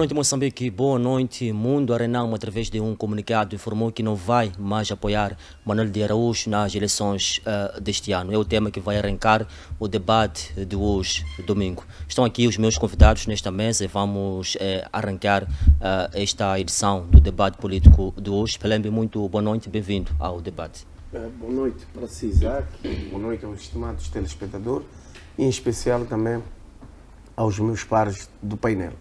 noite, Moçambique. Boa noite, mundo. A Renamo, através de um comunicado, informou que não vai mais apoiar Manuel de Araújo nas eleições deste ano. É o tema que vai arrancar o debate de hoje, domingo. Estão aqui os meus convidados nesta mesa e vamos arrancar esta edição do debate político de hoje. Pelembe, muito boa noite, bem-vindo ao debate. Boa noite para si, Isaac. Boa noite aos estimados telespectadores e em especial também aos meus pares do painel.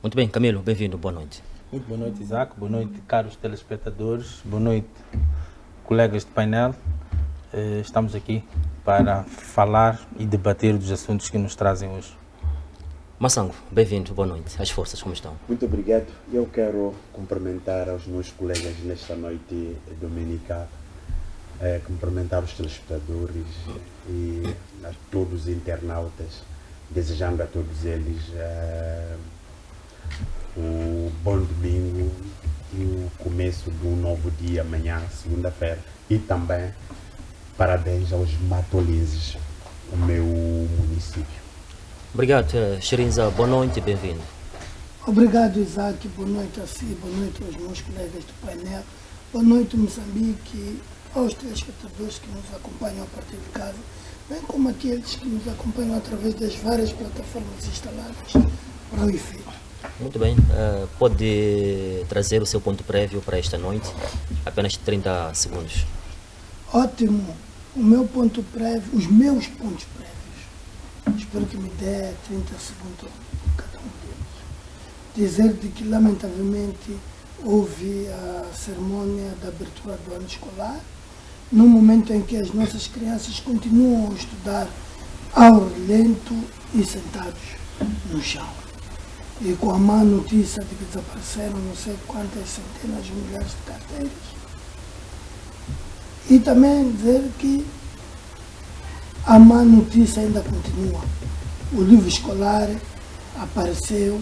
Muito bem, Camilo, bem-vindo, boa noite. Muito boa noite, Isaac. Boa noite, caros telespectadores. Boa noite, colegas de painel. Estamos aqui para falar e debater dos assuntos que nos trazem hoje. Massango, bem-vindo, boa noite. As forças, como estão? Muito obrigado. Eu quero cumprimentar aos meus colegas nesta noite dominical, cumprimentar os telespectadores e a todos os internautas, desejando a todos eles um bom domingo e o começo de um novo dia amanhã, segunda-feira, e também parabéns aos matolenses, o meu município. Obrigado, Xerinza, boa noite e bem-vindo. Obrigado, Isaac, boa noite a si, boa noite aos meus colegas do painel, boa noite, Moçambique, aos telespectadores que nos acompanham a partir de casa, bem como aqueles que nos acompanham através das várias plataformas instaladas para o efeito. Muito bem, pode trazer o seu ponto prévio para esta noite, apenas 30 segundos. Ótimo, o meu ponto prévio, os meus pontos prévios, espero que me dê 30 segundos cada um deles. Dizer de que lamentavelmente houve a cerimônia da abertura do ano escolar, no momento em que as nossas crianças continuam a estudar ao relento e sentados no chão. E com a má notícia de que desapareceram não sei quantas centenas de milhares de carteiras. E também dizer que a má notícia ainda continua. O livro escolar apareceu,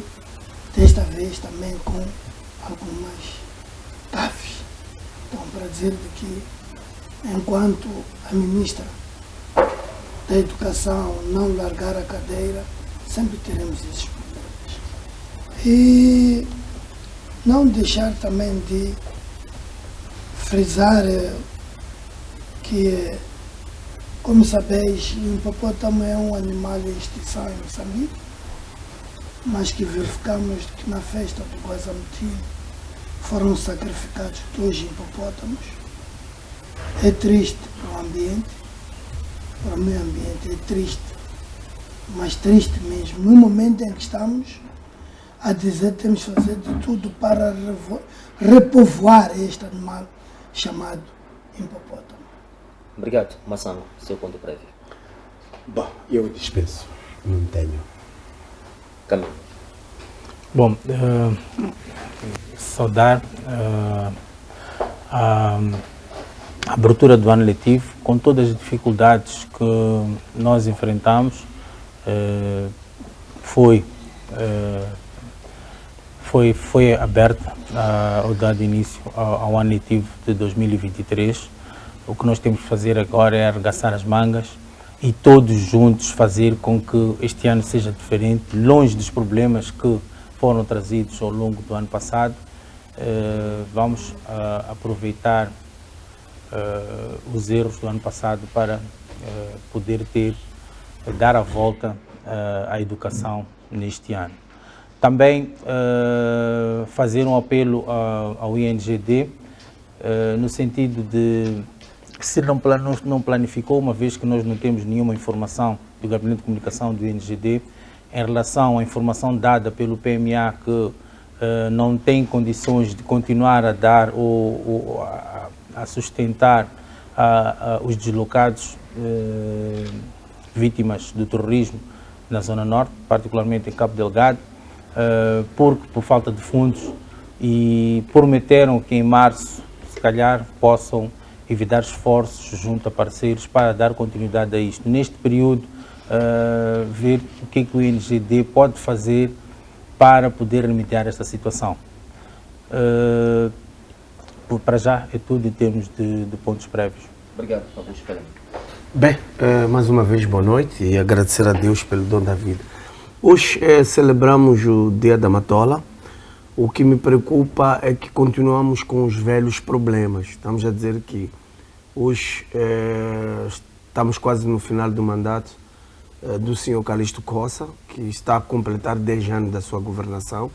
desta vez também com algumas gafes. Então, para dizer de que, enquanto a ministra da Educação não largar a cadeira, sempre teremos esses problemas. E não deixar também de frisar que, como sabeis, o hipopótamo é um animal em extinção em Moçambique, mas que verificamos que na festa do Guazamutim foram sacrificados 2 hipopótamos. É triste para o ambiente, para o meio ambiente, é triste, mas triste mesmo. No momento em que estamos a dizer que temos que fazer de tudo para repovoar este animal chamado hipopótamo. Obrigado, Massango, seu ponto prévio. Bom, eu dispenso, não tenho. Camilo. Bom, saudar a abertura do ano letivo, com todas as dificuldades que nós enfrentamos, foi aberta ao dado início ao ano letivo de 2023. O que nós temos que fazer agora é arregaçar as mangas e todos juntos fazer com que este ano seja diferente, longe dos problemas que foram trazidos ao longo do ano passado. Vamos aproveitar os erros do ano passado para poder dar a volta à educação neste ano. Também fazer um apelo ao INGD no sentido de que se não planificou, uma vez que nós não temos nenhuma informação do Gabinete de Comunicação do INGD em relação à informação dada pelo PMA que não tem condições de continuar a dar ou a sustentar os deslocados vítimas do terrorismo na Zona Norte, particularmente em Cabo Delgado, porque por falta de fundos, e prometeram que em março, se calhar, possam evitar esforços junto a parceiros para dar continuidade a isto. Neste período, ver o que o INGD pode fazer para poder remediar esta situação. Para já é tudo em termos de pontos prévios. Obrigado, Augusto Pelembe. Bem, mais uma vez boa noite e agradecer a Deus pelo dom da vida. Hoje celebramos o Dia da Matola, O que me preocupa é que continuamos com os velhos problemas. Estamos a dizer que hoje estamos quase no final do mandato do senhor Calixto Cossa, que está a completar 10 anos da sua governação.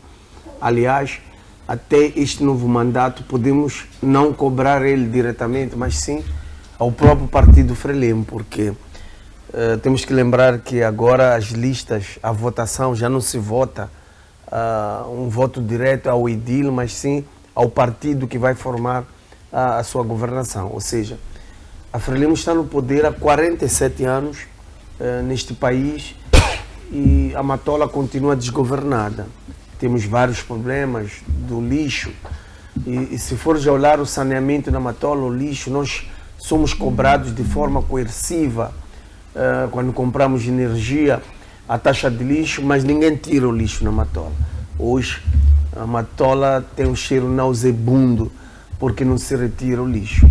Aliás, até este novo mandato podemos não cobrar ele diretamente, mas sim ao próprio partido Frelimo, porque temos que lembrar que agora as listas, a votação já não se vota um voto direto ao edil, mas sim ao partido que vai formar a sua governação. Ou seja, a Frelimo está no poder há 47 anos neste país e a Matola continua desgovernada. Temos vários problemas do lixo e se fores olhar o saneamento na Matola, o lixo, nós somos cobrados de forma coerciva quando compramos energia, a taxa de lixo, mas ninguém tira o lixo na Matola. Hoje a Matola tem um cheiro nauseabundo porque não se retira o lixo.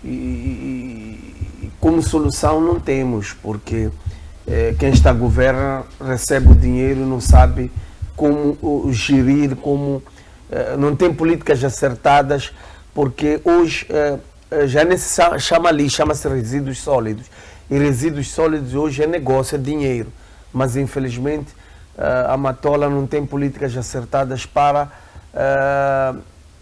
E como solução não temos, porque quem está a governar recebe o dinheiro e não sabe como gerir, não tem políticas acertadas, porque hoje já nem se chama lixo, chama-se resíduos sólidos. E resíduos sólidos hoje é negócio, é dinheiro. Mas infelizmente a Matola não tem políticas acertadas para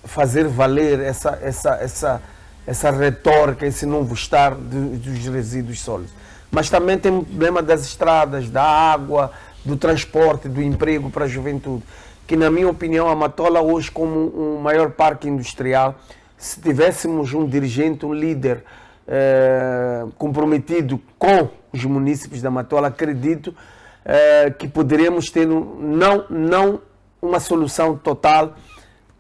fazer valer essa retórica, esse novo estar dos resíduos sólidos. Mas também tem o problema das estradas, da água, do transporte, do emprego para a juventude, que na minha opinião a Matola hoje, como um maior parque industrial, se tivéssemos um dirigente, um líder comprometido com os munícipes da Matola, acredito que poderíamos ter não uma solução total,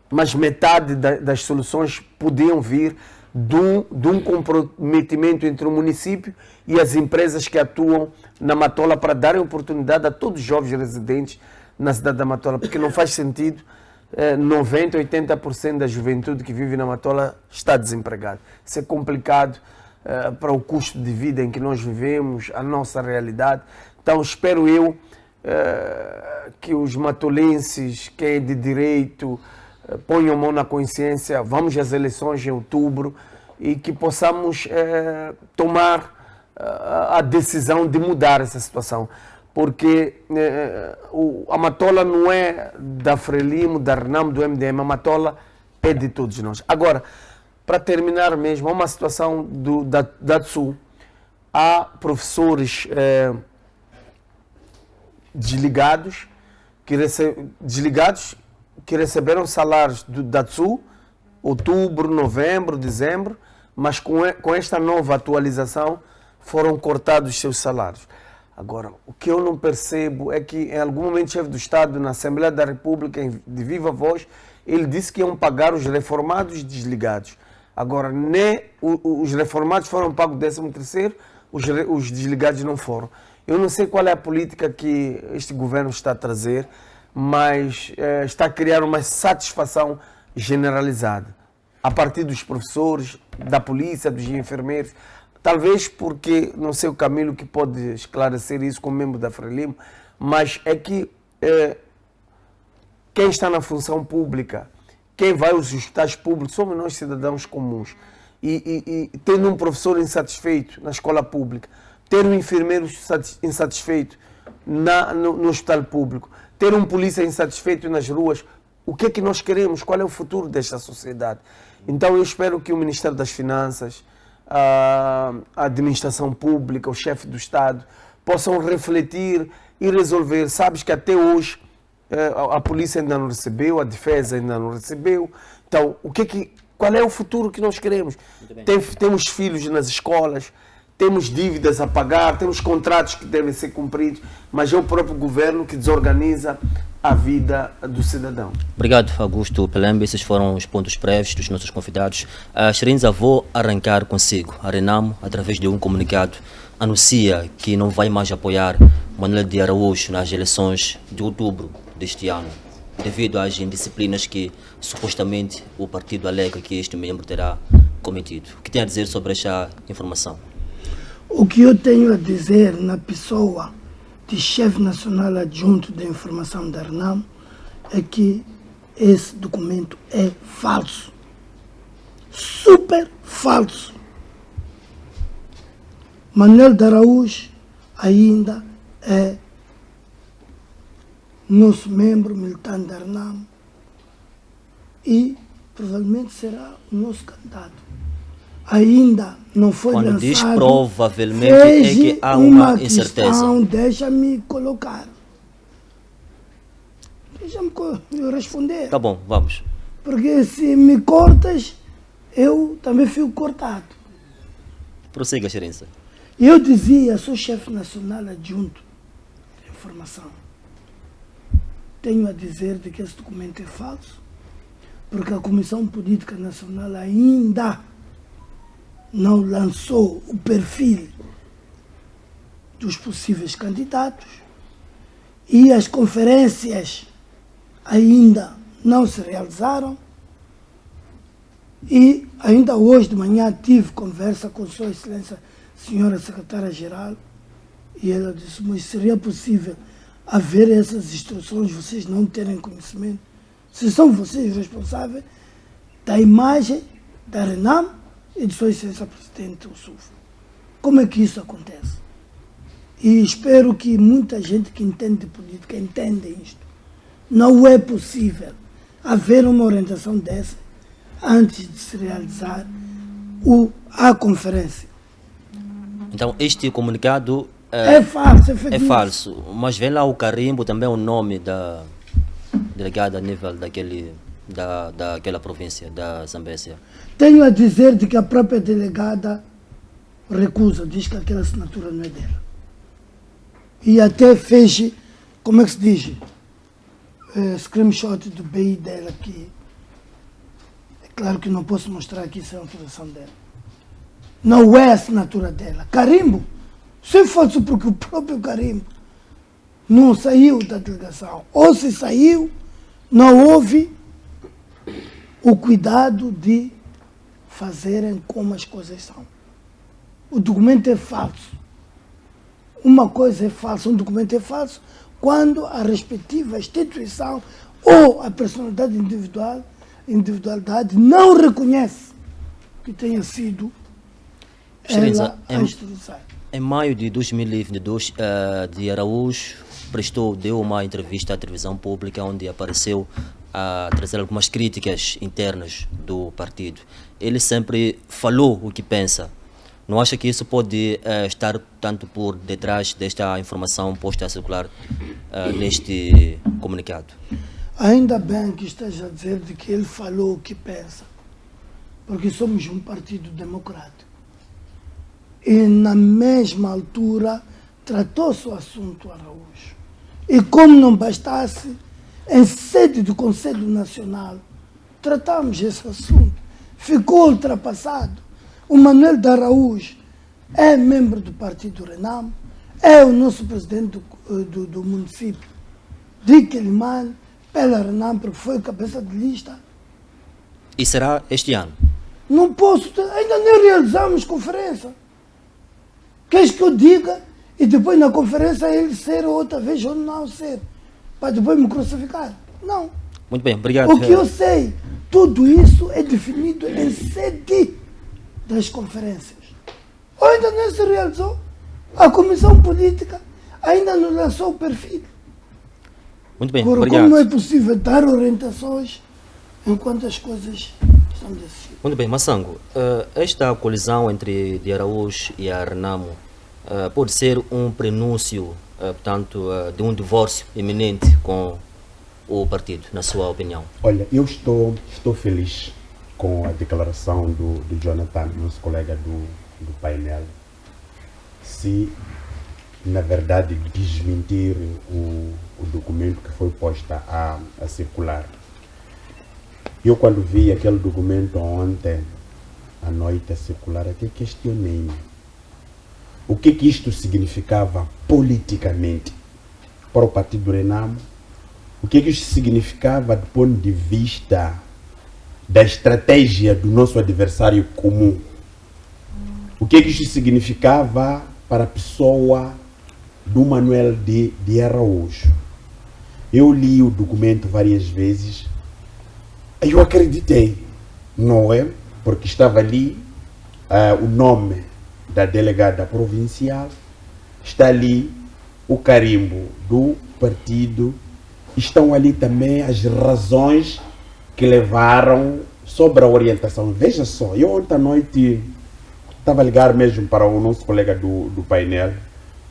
mas metade das soluções podiam vir de um comprometimento entre o município e as empresas que atuam na Matola para darem oportunidade a todos os jovens residentes na cidade da Matola, porque não faz sentido 90%, 80% da juventude que vive na Matola está desempregada. Isso é complicado para o custo de vida em que nós vivemos, a nossa realidade. Então espero eu que os matolenses, quem é de direito, ponham mão na consciência, vamos às eleições em outubro e que possamos tomar a decisão de mudar essa situação. Porque a Matola não é da Frelimo, da Renamo, do MDM, a Matola é de todos nós. Agora, para terminar mesmo, há uma situação da TSU. Há professores desligados que receberam salários da TSU, outubro, novembro, dezembro, mas com esta nova atualização foram cortados seus salários. Agora, o que eu não percebo é que em algum momento o chefe do Estado, na Assembleia da República, de viva voz, ele disse que iam pagar os reformados desligados. Agora, nem os reformados foram pagos o 13º, os desligados não foram. Eu não sei qual é a política que este governo está a trazer, mas está a criar uma satisfação generalizada a partir dos professores, da polícia, dos enfermeiros. Talvez porque, não sei o Camilo que pode esclarecer isso como membro da Frelimo, mas é que quem está na função pública, quem vai aos hospitais públicos, somos nós cidadãos comuns. E tendo um professor insatisfeito na escola pública, ter um enfermeiro insatisfeito no hospital público, ter um polícia insatisfeito nas ruas, o que é que nós queremos? Qual é o futuro desta sociedade? Então eu espero que o Ministério das Finanças, a administração pública, o chefe do Estado, possam refletir e resolver. Sabes que até hoje a polícia ainda não recebeu, a defesa ainda não recebeu. Então, qual é o futuro que nós queremos? Temos filhos nas escolas, temos dívidas a pagar, temos contratos que devem ser cumpridos, mas é o próprio governo que desorganiza a vida do cidadão. Obrigado, Augusto Pelembe. Esses foram os pontos prévios dos nossos convidados. Xerinza, vou arrancar consigo. A Renamo, através de um comunicado, anuncia que não vai mais apoiar Manuel de Araújo nas eleições de outubro deste ano, devido às indisciplinas que supostamente o partido alega que este membro terá cometido. O que tem a dizer sobre esta informação? O que eu tenho a dizer na pessoa de chefe nacional adjunto da informação da Renamo é que esse documento é falso. Super falso. Manuel de Araújo ainda é nosso membro militante da RENAMO e provavelmente será o nosso candidato. Ainda não foi Quando lançado. diz provavelmente é que há uma incerteza. Deixa-me colocar. Deixa-me responder. Tá bom, vamos. Porque se me cortas, eu também fico cortado. Prossiga, Excelência. Eu dizia, sou chefe nacional adjunto de informação. Tenho a dizer de que esse documento é falso, porque a Comissão Política Nacional ainda não lançou o perfil dos possíveis candidatos e as conferências ainda não se realizaram. E ainda hoje de manhã tive conversa com Sua Excelência, Senhora Secretária-Geral, e ela disse, mas seria possível haver essas instruções, vocês não terem conhecimento? Se são vocês responsáveis da imagem da RENAMO e de Sua Excelência Presidente Ossufo. Como é que isso acontece? E espero que muita gente que entende de política entenda isto. Não é possível haver uma orientação dessa antes de se realizar a conferência. Então, este comunicado é falso, é falso, mas vem lá o carimbo, também o nome da delegada a nível daquela província, da Zambésia. Tenho a dizer de que a própria delegada recusa, diz que aquela assinatura não é dela. E até fez, como é que se diz, screenshot do BI dela, que é claro que não posso mostrar aqui sem autorização dela. Não é a assinatura dela. Carimbo, se fosse porque o próprio carimbo não saiu da delegação, ou se saiu, não houve o cuidado de fazerem como as coisas são. O documento é falso. Uma coisa é falsa, um documento é falso quando a respectiva instituição ou a personalidade individualidade não reconhece que tenha sido ela a instituição. Em maio de 2022, de Araújo deu uma entrevista à televisão pública onde apareceu a trazer algumas críticas internas do partido. Ele sempre falou o que pensa. Não acha que isso pode estar tanto por detrás desta informação posta a circular neste comunicado? Ainda bem que esteja a dizer de que ele falou o que pensa, porque somos um partido democrático. E na mesma altura tratou-se o assunto Araújo. E como não bastasse, em sede do Conselho Nacional, tratamos esse assunto. Ficou ultrapassado. O Manuel de Araújo é membro do partido RENAMO, é o nosso presidente do município de Quelimane, pela RENAMO, porque foi cabeça de lista. E será este ano? Não posso, ainda nem realizamos conferência. Queres que eu diga e depois na conferência ele ser outra vez ou não ser, para depois me crucificar? Não. Muito bem, obrigado. O que eu sei, tudo isso é definido em sede das conferências. Ou ainda não se realizou. A Comissão Política ainda não lançou o perfil. Muito bem, Por obrigado. como é possível dar orientações enquanto as coisas estão desse jeito? Muito bem, Massango, esta colisão entre de Araújo e a RENAMO pode ser um prenúncio, portanto, de um divórcio iminente com o partido, na sua opinião? Olha, eu estou feliz com a declaração do Jonathan, nosso colega do painel, se na verdade desmentir o documento que foi posto a circular. Eu quando vi aquele documento ontem à noite a circular, até questionei-me o que isto significava politicamente para o partido RENAMO, o que isto significava do ponto de vista da estratégia do nosso adversário comum, o que isto significava para a pessoa do Manuel de Araújo. Eu li o documento várias vezes Eu acreditei, não é? Porque estava ali o nome da delegada provincial, está ali o carimbo do partido, estão ali também as razões que levaram sobre a orientação. Veja só, eu ontem à noite estava a ligar mesmo para o nosso colega do painel,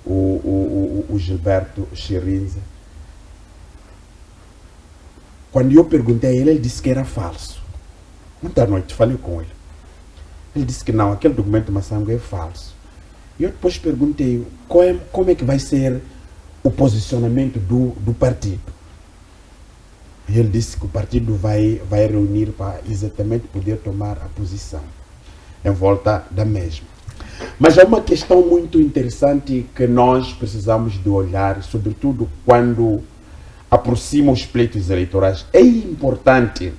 o Gilberto Chirinza. Quando eu perguntei a ele, ele disse que era falso. Ontem à noite falei com ele. Ele disse que não, aquele documento Massango é falso. E eu depois perguntei como é que vai ser o posicionamento do partido. E ele disse que o partido vai reunir para exatamente poder tomar a posição em volta da mesma. Mas há uma questão muito interessante que nós precisamos de olhar, sobretudo quando aproximam os pleitos eleitorais. É importante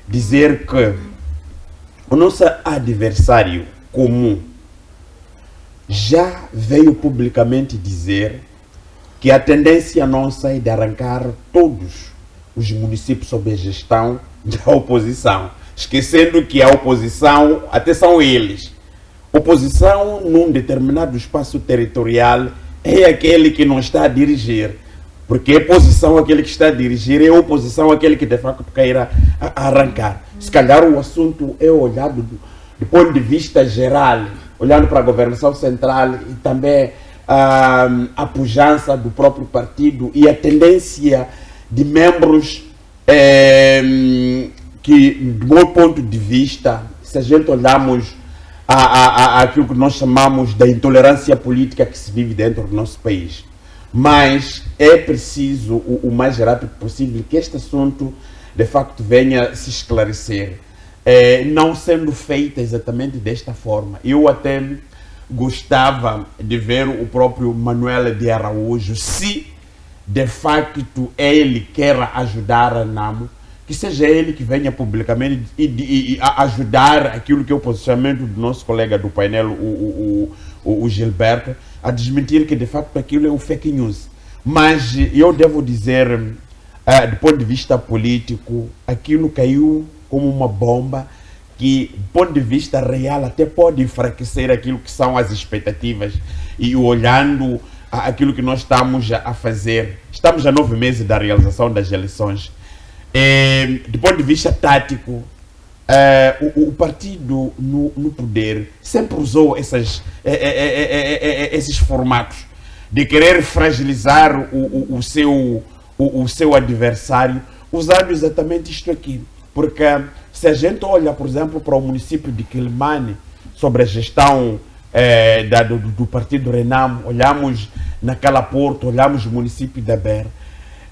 dizer que o nosso adversário comum já veio publicamente dizer que a tendência nossa é de arrancar todos os municípios sob a gestão da oposição, esquecendo que a oposição, até são eles. Oposição num determinado espaço territorial é aquele que não está a dirigir, porque é posição aquele que está a dirigir, é oposição aquele que de facto queira arrancar. Se calhar o assunto é olhado do ponto de vista geral, olhando para a governação central e também a pujança do próprio partido e a tendência de membros que, do meu ponto de vista, se a gente olharmos aquilo que nós chamamos da intolerância política que se vive dentro do nosso país. Mas é preciso, o mais rápido possível, que este assunto, de facto, venha se esclarecer. Não sendo feita exatamente desta forma. Eu até gostava de ver o próprio Manuel de Araújo, se de facto ele quer ajudar a Renamo, que seja ele que venha publicamente e ajudar aquilo que é o posicionamento do nosso colega do painel, o Gilberto, a desmentir que de facto aquilo é um fake news. Mas eu devo dizer, do ponto de vista político, aquilo caiu como uma bomba que, do ponto de vista real, até pode enfraquecer aquilo que são as expectativas. E olhando aquilo que nós estamos a fazer, estamos a 9 meses da realização das eleições. Do ponto de vista tático, o partido no poder sempre usou esses formatos de querer fragilizar o seu adversário, usando exatamente isto aqui. Porque se a gente olha, por exemplo, para o município de Quelimane, sobre a gestão do partido Renamo, olhamos naquela Porto, olhamos o município da Beira,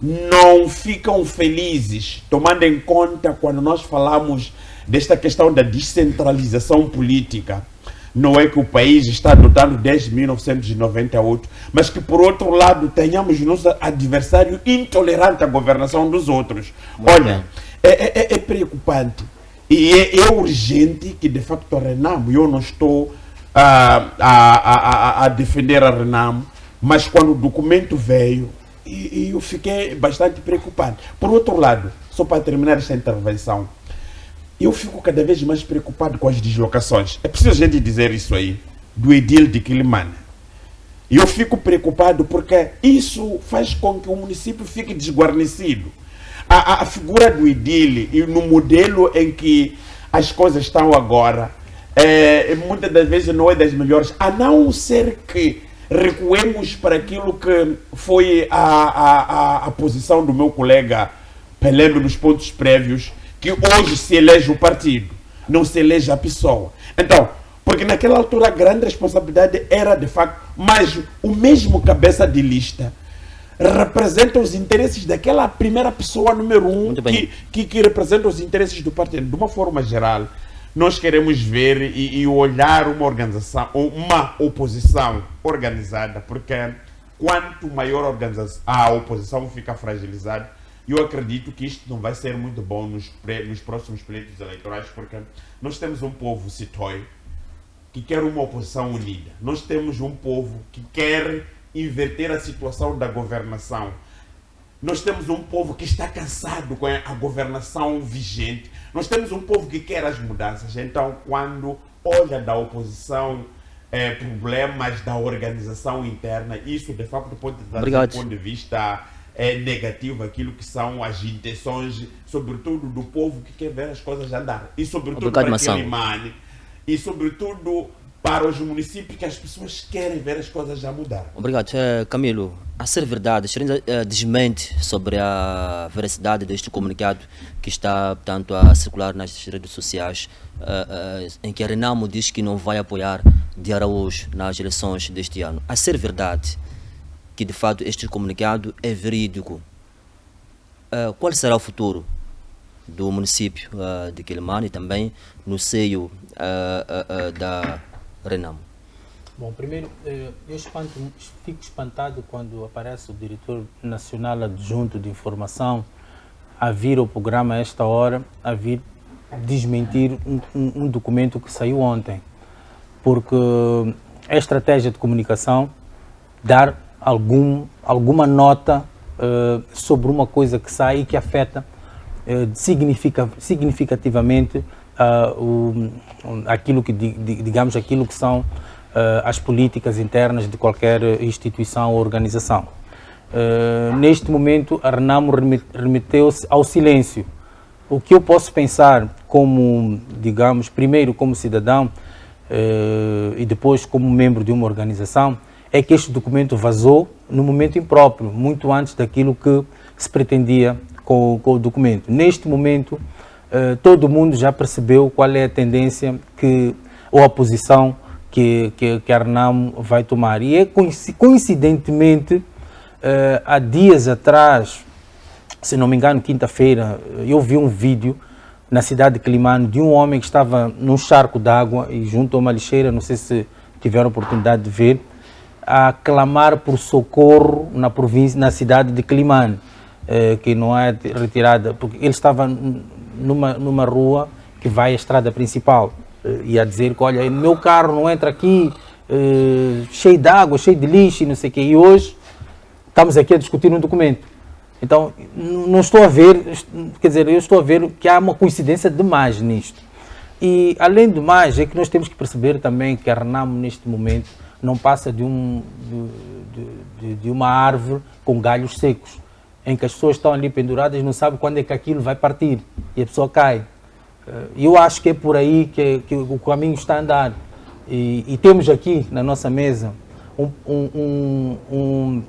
não ficam felizes, tomando em conta quando nós falamos desta questão da descentralização política. Não é que o país está adotando desde 1998, mas que, por outro lado, tenhamos nosso adversário intolerante à governação dos outros. Olha, é preocupante e é urgente que, de facto, a Renamo, eu não estou a defender a Renamo, mas quando o documento veio, eu fiquei bastante preocupado. Por outro lado, só para terminar esta intervenção, eu fico cada vez mais preocupado com as deslocações. É preciso a gente dizer isso aí, do edil de Quelimane. Eu fico preocupado porque isso faz com que o município fique desguarnecido. A figura do edil e no modelo em que as coisas estão agora, muitas das vezes não é das melhores, a não ser que recuemos para aquilo que foi a posição do meu colega Peleno nos pontos prévios, que hoje se elege o partido, não se elege a pessoa. Então, porque naquela altura a grande responsabilidade era de facto, mas o mesmo cabeça de lista representa os interesses daquela primeira pessoa número 1 que representa os interesses do partido. De uma forma geral, nós queremos ver e olhar uma organização, uma oposição organizada, porque quanto maior a oposição fica fragilizada, eu acredito que isto não vai ser muito bom nos próximos pleitos eleitorais, porque nós temos um povo citói que quer uma oposição unida. Nós temos um povo que quer inverter a situação da governação. Nós temos um povo que está cansado com a governação vigente. Nós temos um povo que quer as mudanças. Então, quando olha da oposição problemas da organização interna, isso de facto pode dar um ponto de vista negativo, aquilo que são as intenções, sobretudo do povo que quer ver as coisas andar. E sobretudo para Quilimane. E sobretudo para os municípios que as pessoas querem ver as coisas já mudar. Obrigado. Camilo, a ser verdade, desmente sobre a veracidade deste comunicado que está, portanto, a circular nas redes sociais, em que a Renamo diz que não vai apoiar de Araújo nas eleições deste ano. A ser verdade que, de fato, este comunicado é verídico, qual será o futuro do município de Quilimane e também no seio da Renamo? Bom, primeiro, eu fico espantado quando aparece o diretor nacional adjunto de informação a vir ao programa a esta hora, a vir desmentir um documento que saiu ontem. Porque é estratégia de comunicação dar alguma nota sobre uma coisa que sai e que afeta significativamente aquilo que, digamos, aquilo que são as políticas internas de qualquer instituição ou organização. Neste momento, a Renamo remeteu-se ao silêncio. O que eu posso pensar como, digamos, primeiro como cidadão e depois como membro de uma organização, é que este documento vazou no momento impróprio, muito antes daquilo que se pretendia com o documento. Neste momento, todo mundo já percebeu qual é a tendência ou a posição que a Renamo vai tomar. E coincidentemente, há dias atrás, se não me engano, quinta-feira, eu vi um vídeo na cidade de Quilimane de um homem que estava num charco d'água e junto a uma lixeira, não sei se tiveram a oportunidade de ver, a clamar por socorro na cidade de Quilimane, que não é retirada, porque ele estava numa rua que vai à estrada principal e a dizer que, olha, meu carro não entra aqui, cheio de água, cheio de lixo e não sei o quê, e hoje estamos aqui a discutir um documento. Então, não estou a ver, quer dizer, eu estou a ver que há uma coincidência demais nisto. E, além do mais, é que nós temos que perceber também que a Renamo, neste momento, não passa de uma árvore com galhos secos, em que as pessoas estão ali penduradas e não sabem quando é que aquilo vai partir e a pessoa cai. E eu acho que é por aí que o caminho está a andar. E temos aqui na nossa mesa um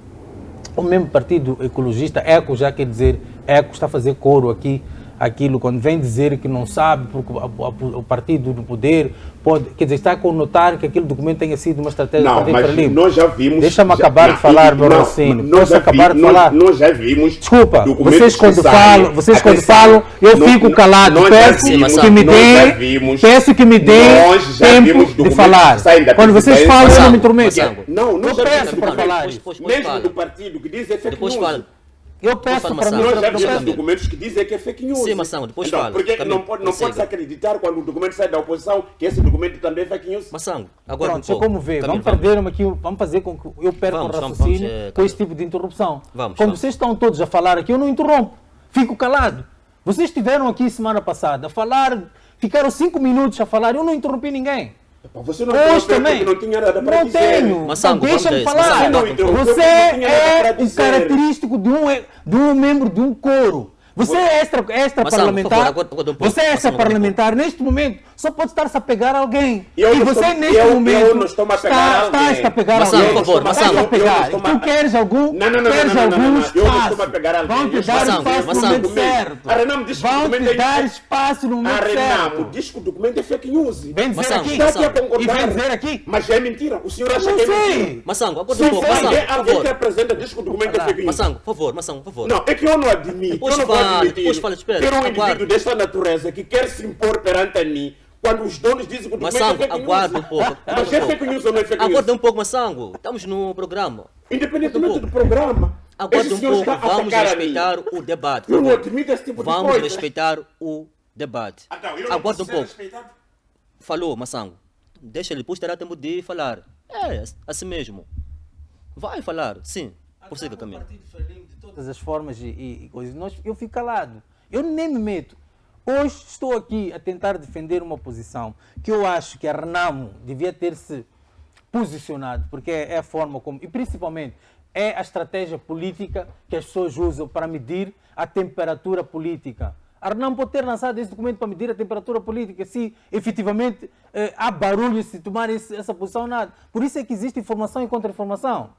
mesmo partido ecologista, ECO, já quer dizer, ECO está a fazer coro aqui, aquilo, quando vem dizer que não sabe, porque o partido do poder pode, quer dizer, está a conotar que aquele documento tenha sido uma estratégia do Partido Frelimo. Nós já vimos... Deixa-me acabar de falar, meu raciocínio. Posso acabar de falar? Nós já vimos... Desculpa, vocês quando falam, eu fico calado, peço que me deem tempo de falar. Quando vocês falam, eu não me intrometo. Não peço para falar. Mesmo do partido que diz é fake news. Eu peço para mim. Nós já vimos documentos que dizem que é fake news. Sim, Massango, depois então, fala. Porque não pode acreditar quando o documento sai da oposição que esse documento também é fake news. Massango, agora pronto, como vê, vamos fazer com que eu perca o raciocínio com esse tipo de interrupção. Quando vocês estão todos a falar aqui, eu não interrompo, fico calado. Vocês estiveram aqui semana passada a falar, ficaram 5 minutos a falar, eu não interrompi ninguém. Você não também não tinha nada para dizer. Não, deixa-me falar. Você é o característico de um membro de um coro. Você é extra-parlamentar. Você é extra-parlamentar. Neste momento, só pode estar-se a pegar alguém. E você, neste momento, está a pegar alguém. Por favor, Massango. Tu queres algum? Queres algum espaço? Vão te dar espaço no momento certo. Vão te dar espaço no momento certo. A Renamo diz que o documento é fake news. Vem dizer aqui. E vem dizer aqui. Mas é mentira. O senhor acha que é mentira? Massango, acorda um pouco. Alguém que apresenta diz que o documento é fake news. Massango, por favor. Não, é que eu não admito. Depois fala, espera. Ter um indivíduo desta natureza que quer se impor perante a mim quando os donos dizem que o documento é fake news. Aguarda um pouco. Mas é fake news ou não é fake news? Aguarda um pouco, Massango. Estamos no programa. Independentemente do programa. Aguarda um pouco. Vamos respeitar o debate. Eu não admito esse tipo de coisa. Vamos respeitar o debate. Aguarda um pouco. Falou, Massango. Deixa ele, depois terá tempo de falar. É, assim mesmo. Vai falar, sim. Prossiga, Camilo. todas as formas e coisas. Eu fico calado. Eu nem me meto. Hoje estou aqui a tentar defender uma posição que eu acho que a Renamo devia ter se posicionado, porque é a forma como, e principalmente é a estratégia política que as pessoas usam para medir a temperatura política. A Renamo pode ter lançado esse documento para medir a temperatura política, se efetivamente há barulho se tomar essa posição ou nada. Por isso é que existe informação e contra-informação.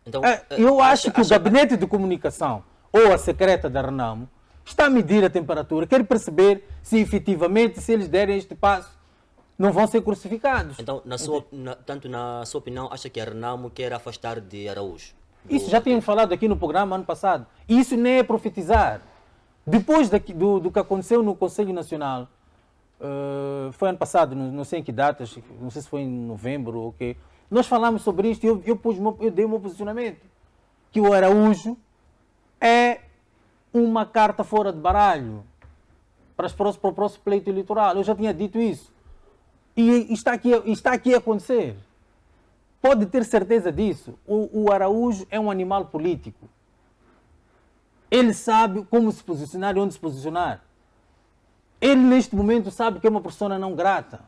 Então, Eu acho que o gabinete de comunicação ou a secreta da Renamo está a medir a temperatura, quer perceber se efetivamente, se eles derem este passo, não vão ser crucificados. Então, tanto na sua opinião, acha que a Renamo quer afastar de Araújo? Isso já tínhamos falado aqui no programa ano passado. Isso nem é profetizar. Depois do que aconteceu no Conselho Nacional, foi ano passado, não sei em que datas, não sei se foi em novembro ou o quê, nós falamos sobre isto e eu dei o meu posicionamento. Que o Araújo é uma carta fora de baralho para o próximo pleito eleitoral. Eu já tinha dito isso. E está aqui a acontecer. Pode ter certeza disso. O Araújo é um animal político. Ele sabe como se posicionar e onde se posicionar. Ele, neste momento, sabe que é uma persona não grata.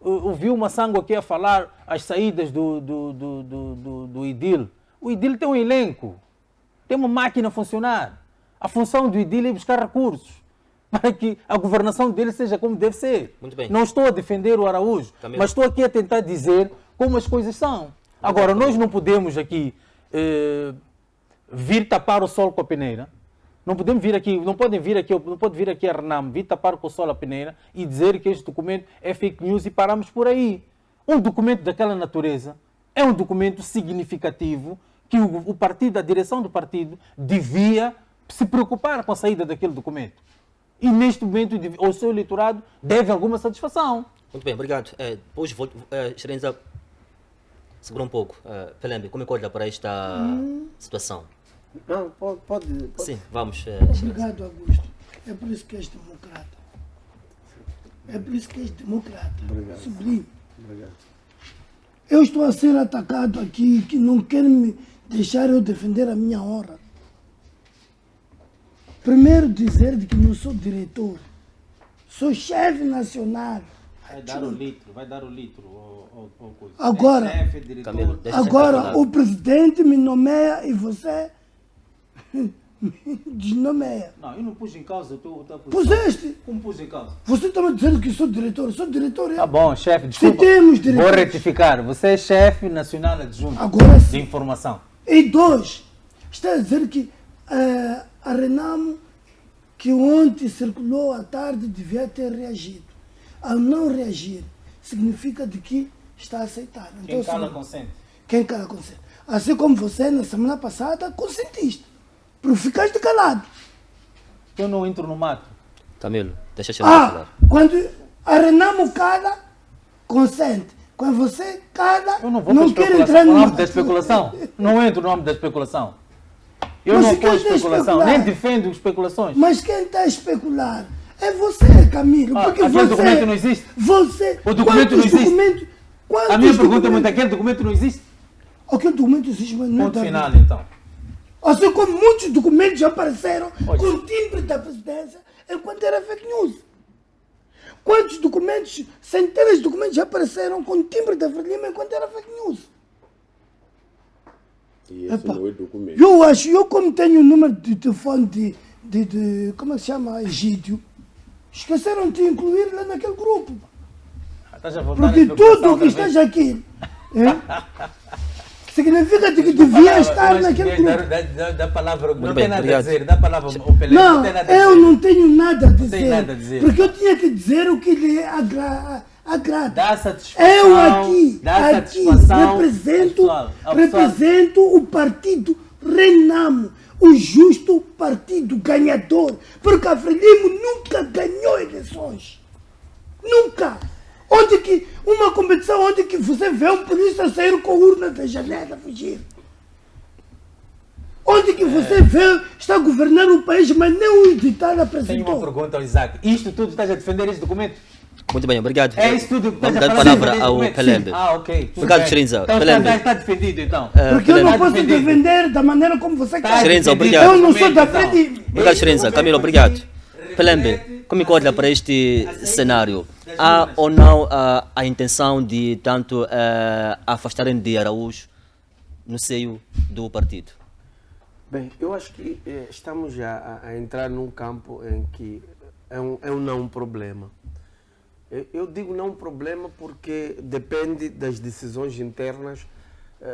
Ouvi uma sangue aqui a falar as saídas do IDIL. O IDIL tem um elenco, tem uma máquina a funcionar. A função do IDIL é buscar recursos para que a governação dele seja como deve ser. Muito bem. Não estou a defender o Araújo, mas estou aqui a tentar dizer como as coisas são. Agora, nós não podemos aqui vir tapar o sol com a peneira. Não pode vir aqui a Renamo vir tapar com o sol a peneira e dizer que este documento é fake news e paramos por aí. Um documento daquela natureza é um documento significativo que o partido, a direção do partido, devia se preocupar com a saída daquele documento. E neste momento o seu eleitorado deve alguma satisfação. Muito bem, obrigado. Depois, Xerenza, segura um pouco. Pelembe, como é que olha para esta situação? Não, pode. Sim, vamos. Obrigado, Augusto. É por isso que és democrata. É por isso que és democrata. Obrigado. Sublinho. Obrigado. Eu estou a ser atacado aqui, que não querem me deixar eu defender a minha honra. Primeiro dizer de que não sou diretor. Sou chefe nacional. Vai dar o litro. Coisa. Agora, chefe, diretor. Camilo, deixa agora falar. o presidente me nomeia e você me desnomeia. Não, eu não pus em causa a tua posição. Puseste. Como pus em causa? Você está me dizendo que sou diretor. Sou diretor. Tá bom, chefe, desculpa. temos diretor. Vou retificar. Você é chefe nacional adjunto Agora de sim. informação. E dois, está a dizer que a Renamo, que ontem circulou à tarde, devia ter reagido. Ao não reagir, significa de que está a aceitar. Quem Então, cala assim, consente. quem cala consente. Assim como você, na semana passada, consentiste. Porque ficaste calado. Eu não entro no mato. Camilo, deixa a Xerenza falar. Quando a Renamo cala, consente. Quando você cala, Eu não vou não para quer entrar especulação. no No âmbito da especulação. Não entro no âmbito da especulação. Eu Mas não se quem apoio está a especulação, especular? nem defendo especulações. Mas quem está a especular é você, Camilo. Porque aquele você, documento não existe. Você, O documento quantos não existe. documentos- quantos A minha pergunta é documentos- muito, aquele documento não existe? Aquele documento existe, mas não Ponto está final, ali. então. Assim como muitos documentos já apareceram Olha. com timbre da presidência enquanto era fake news. Quantos documentos, centenas de documentos já apareceram com timbre da Frelimo enquanto era fake news. E esse Epa. não é documento. Eu como tenho o número de telefone de como é que se chama, Egídio, esqueceram de incluir lá naquele grupo. Estás a voltar Porque à especulação tudo o que outra vez. esteja aqui significa de que devia estar naquele grupo. Da palavra, não bem, tem nada obrigado. a dizer. Da palavra ao Pelé, Não, tem nada a eu dizer. não tenho nada a dizer. nada a dizer. Porque eu tinha que dizer o que lhe agrada. Dá satisfação. Eu aqui dá satisfação ao pessoal. represento o partido Renamo, o justo partido ganhador. Porque a Frelimo nunca ganhou eleições. Nunca. Onde que, uma competição onde que você vê um polícia sair com urna da janela fugir. Onde que você vê, está governando o país, mas nem um ditado Tenho uma apresentou. pergunta ao Isaac. Isto tudo estás a defender este documento? Muito bem, obrigado. É isso tudo. Vamos dar a palavra ao Pelembe. Ok. Obrigado, Shrinza. Então Pelembe. está defendido, então. Porque eu não Tá posso defendido. defender da maneira como você quer. Shrinza, defendido. obrigado. Eu não sou da Então. frente. Obrigado, Shrinza. Camilo, obrigado. Pelembe, como é que olha para este cenário? Há ou não a intenção de tanto afastarem de Araújo no seio do partido? Bem, eu acho que estamos já a entrar num campo em que é um não problema. Eu digo não problema porque depende das decisões internas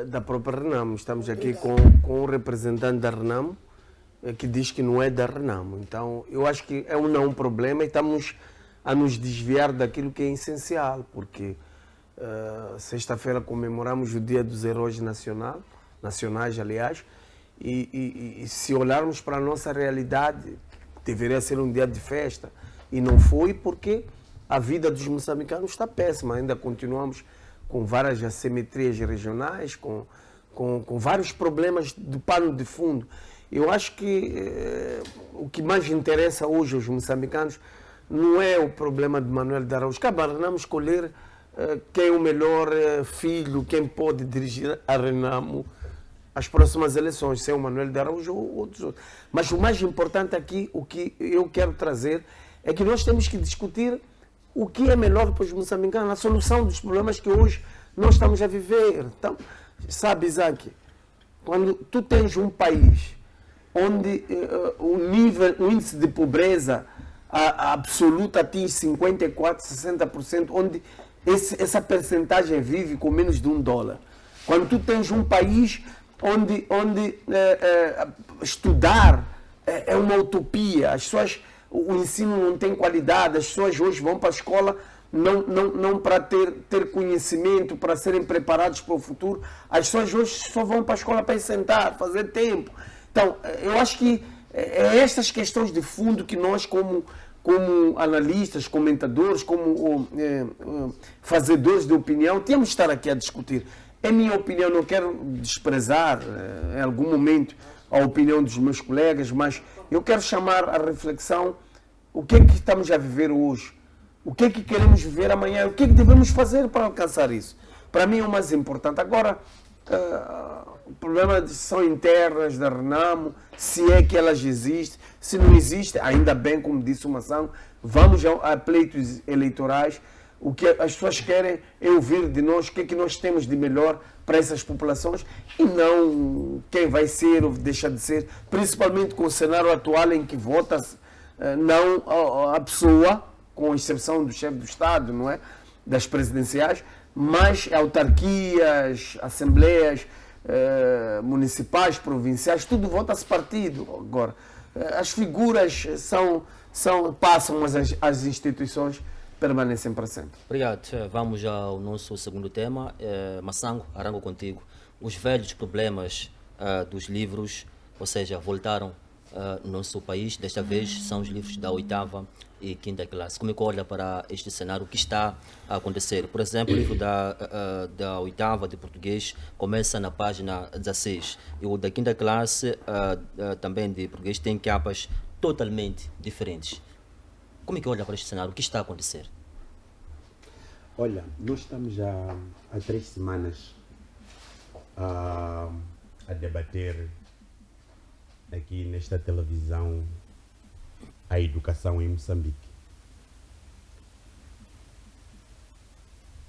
da própria Renamo. Estamos aqui com um representante da Renamo que diz que não é da Renamo. Então, eu acho que é um não problema e estamos a nos desviar daquilo que é essencial, porque sexta-feira comemoramos o Dia dos Heróis Nacionais, aliás, e se olharmos para a nossa realidade, deveria ser um dia de festa, e não foi porque a vida dos moçambicanos está péssima. Ainda continuamos com várias assimetrias regionais, com vários problemas do pano de fundo. Eu acho que o que mais interessa hoje aos moçambicanos não é o problema de Manuel de Araújo. Vamos escolher quem é o melhor filho, quem pode dirigir a Renamo as próximas eleições, se é o Manuel de Araújo ou outros. Mas o mais importante aqui, o que eu quero trazer, é que nós temos que discutir o que é melhor para os moçambicanos, a solução dos problemas que hoje nós estamos a viver. Então, sabe, Isaac, quando tu tens um país onde o índice de pobreza absoluta atinge 54%, 60%, onde essa percentagem vive com menos de $1. Quando tu tens um país onde estudar é uma utopia, o ensino não tem qualidade, as pessoas hoje vão para a escola não para ter conhecimento, para serem preparados para o futuro, as pessoas hoje só vão para a escola para ir sentar, fazer tempo. Então, eu acho que é estas questões de fundo que nós, como analistas, comentadores, como fazedores de opinião, temos de estar aqui a discutir. É minha opinião, não quero desprezar em algum momento a opinião dos meus colegas, mas eu quero chamar à reflexão o que é que estamos a viver hoje, o que é que queremos viver amanhã, o que é que devemos fazer para alcançar isso. Para mim é o mais importante. Agora, o problema são internas da Renamo, se é que elas existem, se não existem, ainda bem, como disse o Massango, vamos a pleitos eleitorais. O que as pessoas querem é ouvir de nós o que é que nós temos de melhor para essas populações e não quem vai ser ou deixa de ser, principalmente com o cenário atual em que vota-se não a pessoa, com exceção do chefe do Estado, não é? Das presidenciais, mas autarquias, assembleias municipais, provinciais, tudo vota-se partido. Agora, as figuras passam, mas as instituições permanecem para sempre. Obrigado. Vamos ao nosso segundo tema. Massango, arranco contigo. Os velhos problemas dos livros, ou seja, voltaram no nosso país. Desta vez são os livros da 8ª e 5ª classe. Como é que olha para este cenário? O que está a acontecer? Por exemplo, o livro da 8ª de português começa na página 16 e o da 5ª classe também de português tem capas totalmente diferentes. Como é que olha para este cenário? O que está a acontecer? Olha, nós estamos já há 3 semanas a debater aqui nesta televisão a educação em Moçambique.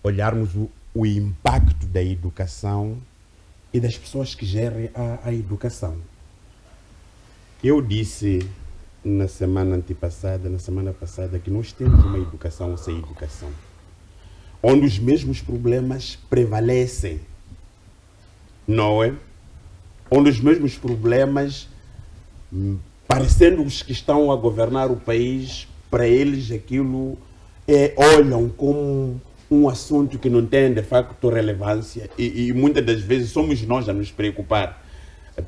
Olharmos o impacto da educação e das pessoas que gerem a educação. Eu disse na semana passada, que nós temos uma educação sem educação, onde os mesmos problemas prevalecem, não é? Onde os mesmos problemas, parecendo os que estão a governar o país, para eles aquilo olham como um assunto que não tem de facto relevância e muitas das vezes somos nós a nos preocupar,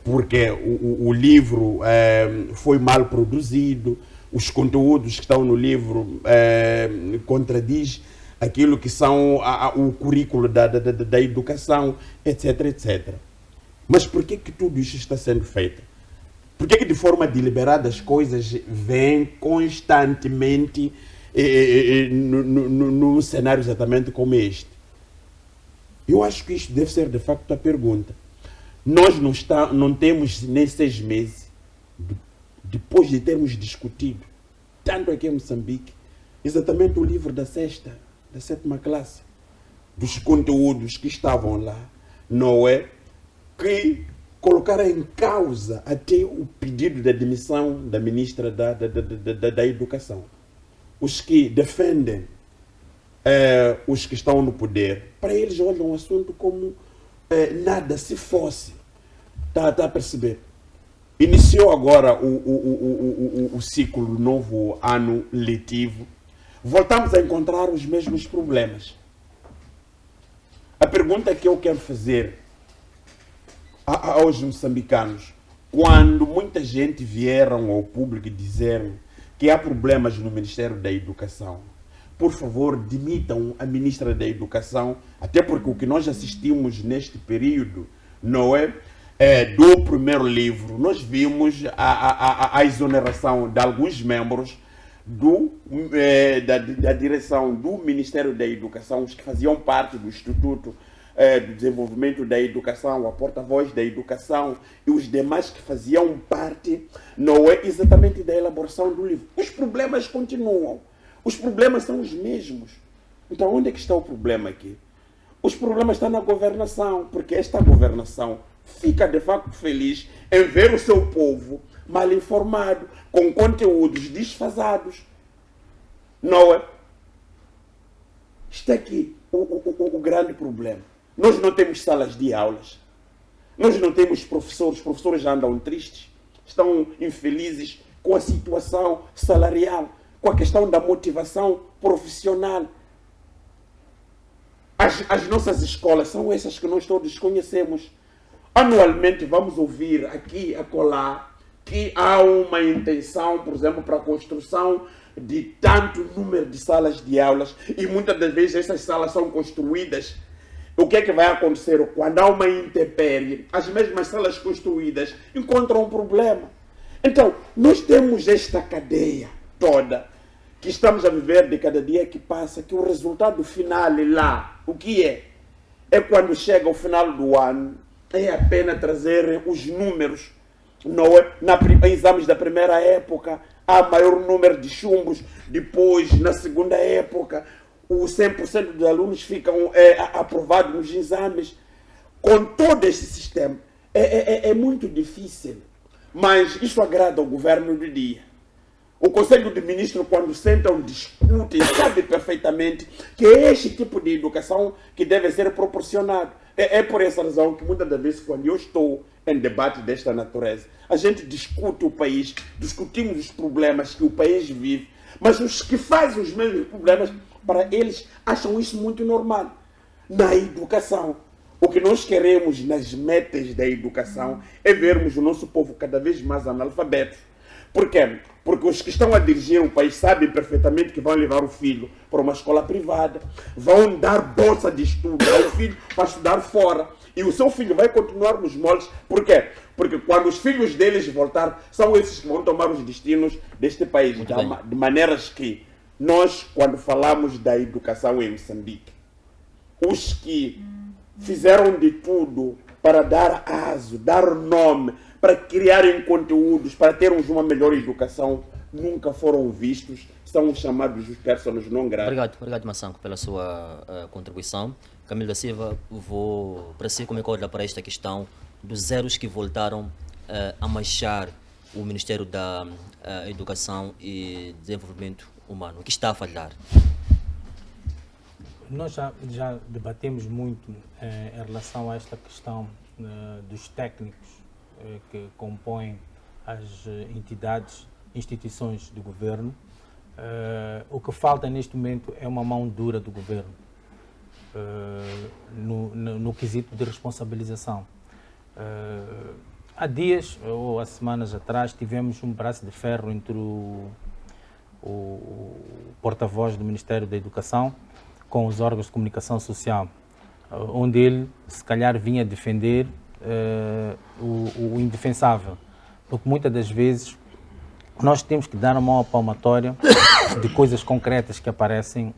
porque o livro foi mal produzido, os conteúdos que estão no livro contradiz aquilo que são o currículo da educação, etc, etc. Mas por que tudo isso está sendo feito? Por que de forma deliberada as coisas vêm constantemente num cenário exatamente como este? Eu acho que isto deve ser de facto a pergunta. Nós não temos nem 6 meses, depois de termos discutido, tanto aqui em Moçambique, exatamente o livro da 7ª classe, dos conteúdos que estavam lá, não é? Que colocaram em causa até o pedido de admissão da ministra da Educação. Os que defendem os que estão no poder, para eles olham o assunto como nada se fosse. Está a perceber? Iniciou agora o ciclo do novo ano letivo. Voltamos a encontrar os mesmos problemas. A pergunta que eu quero fazer aos moçambicanos, quando muita gente vieram ao público dizer que há problemas no Ministério da Educação, por favor, demitam a ministra da Educação, até porque o que nós assistimos neste período, não é? Do primeiro livro, nós vimos a exoneração de alguns membros da direção do Ministério da Educação, os que faziam parte do Instituto do Desenvolvimento da Educação, a porta-voz da Educação e os demais que faziam parte, não é, exatamente da elaboração do livro. Os problemas continuam. Os problemas são os mesmos. Então, onde é que está o problema aqui? Os problemas estão na governação, porque esta governação fica de facto feliz em ver o seu povo mal informado, com conteúdos desfasados. Não é? Está aqui o grande problema. Nós não temos salas de aulas. Nós não temos professores. Os professores já andam tristes, estão infelizes com a situação salarial, com a questão da motivação profissional. As nossas escolas são essas que nós todos conhecemos. Anualmente vamos ouvir aqui, acolá, que há uma intenção, por exemplo, para a construção de tanto número de salas de aulas, e muitas das vezes essas salas são construídas. O que é que vai acontecer? Quando há uma intempérie, as mesmas salas construídas encontram um problema. Então, nós temos esta cadeia toda que estamos a viver de cada dia que passa, que o resultado final lá, o que é? É quando chega o final do ano, é apenas trazer os números, não é? Em exames da primeira época, há maior número de chumbos, depois, na segunda época, os 100% dos alunos ficam aprovados nos exames. Com todo esse sistema, é muito difícil, mas isso agrada ao governo do dia. O Conselho de Ministros, quando sentam, discutem, sabe perfeitamente que é este tipo de educação que deve ser proporcionado. É por essa razão que muitas das vezes, quando eu estou em debate desta natureza, a gente discute o país, discutimos os problemas que o país vive, mas os que fazem os mesmos problemas, para eles, acham isso muito normal. Na educação, o que nós queremos nas metas da educação é vermos o nosso povo cada vez mais analfabeto. Por quê? Porque os que estão a dirigir o país sabem perfeitamente que vão levar o filho para uma escola privada, vão dar bolsa de estudo ao filho para estudar fora. E o seu filho vai continuar nos moldes. Por quê? Porque quando os filhos deles voltar, são esses que vão tomar os destinos deste país. De maneiras que nós, quando falamos da educação em Moçambique, os que fizeram de tudo para dar aso, dar nome, para criarem conteúdos, para termos uma melhor educação, nunca foram vistos, são os chamados personas não gratas. Obrigado Massanco pela sua contribuição. Camilo da Silva, vou para si como é que olha para esta questão dos zeros que voltaram a manchar o Ministério da Educação e Desenvolvimento Humano. O que está a falhar? Nós já debatemos muito em relação a esta questão dos técnicos que compõem as instituições do governo. O que falta neste momento é uma mão dura do governo no quesito de responsabilização. Há dias ou há semanas atrás tivemos um braço de ferro entre o porta-voz do Ministério da Educação com os órgãos de comunicação social, onde ele se calhar vinha defender o indefensável, porque muitas das vezes nós temos que dar a mão à palmatória de coisas concretas que aparecem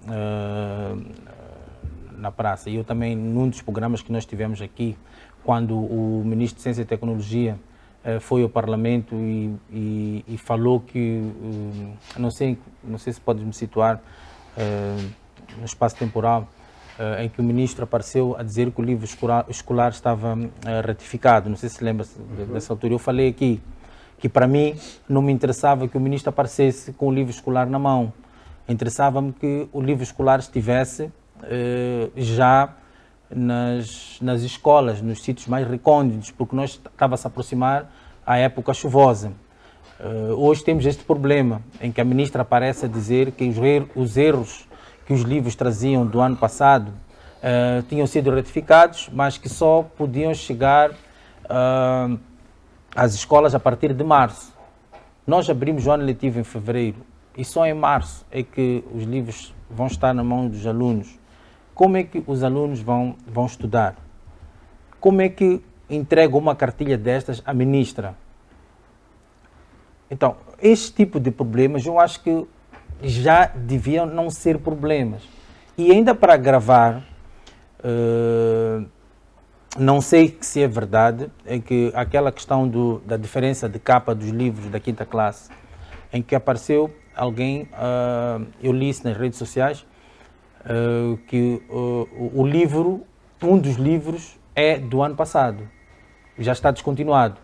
na praça. E eu também, num dos programas que nós tivemos aqui, quando o Ministro de Ciência e Tecnologia foi ao Parlamento e falou que, não sei se podes me situar no espaço temporal, em que o Ministro apareceu a dizer que o livro escolar estava ratificado. Não sei se lembra dessa altura. Eu falei aqui que, para mim, não me interessava que o Ministro aparecesse com o livro escolar na mão. Interessava-me que o livro escolar estivesse já nas escolas, nos sítios mais recônditos, porque nós estava a aproximar a época chuvosa. Hoje temos este problema, em que a Ministra aparece a dizer que os erros que os livros traziam do ano passado tinham sido retificados, mas que só podiam chegar às escolas a partir de março. Nós abrimos o ano letivo em fevereiro e só em março é que os livros vão estar na mão dos alunos. Como é que os alunos vão estudar? Como é que entrega uma cartilha destas à Ministra? Então, este tipo de problemas eu acho que já deviam não ser problemas. E ainda para agravar, não sei se é verdade, é que aquela questão da diferença de capa dos livros da 5ª classe, em que apareceu alguém, eu li isso nas redes sociais, que o livro, um dos livros é do ano passado, já está descontinuado.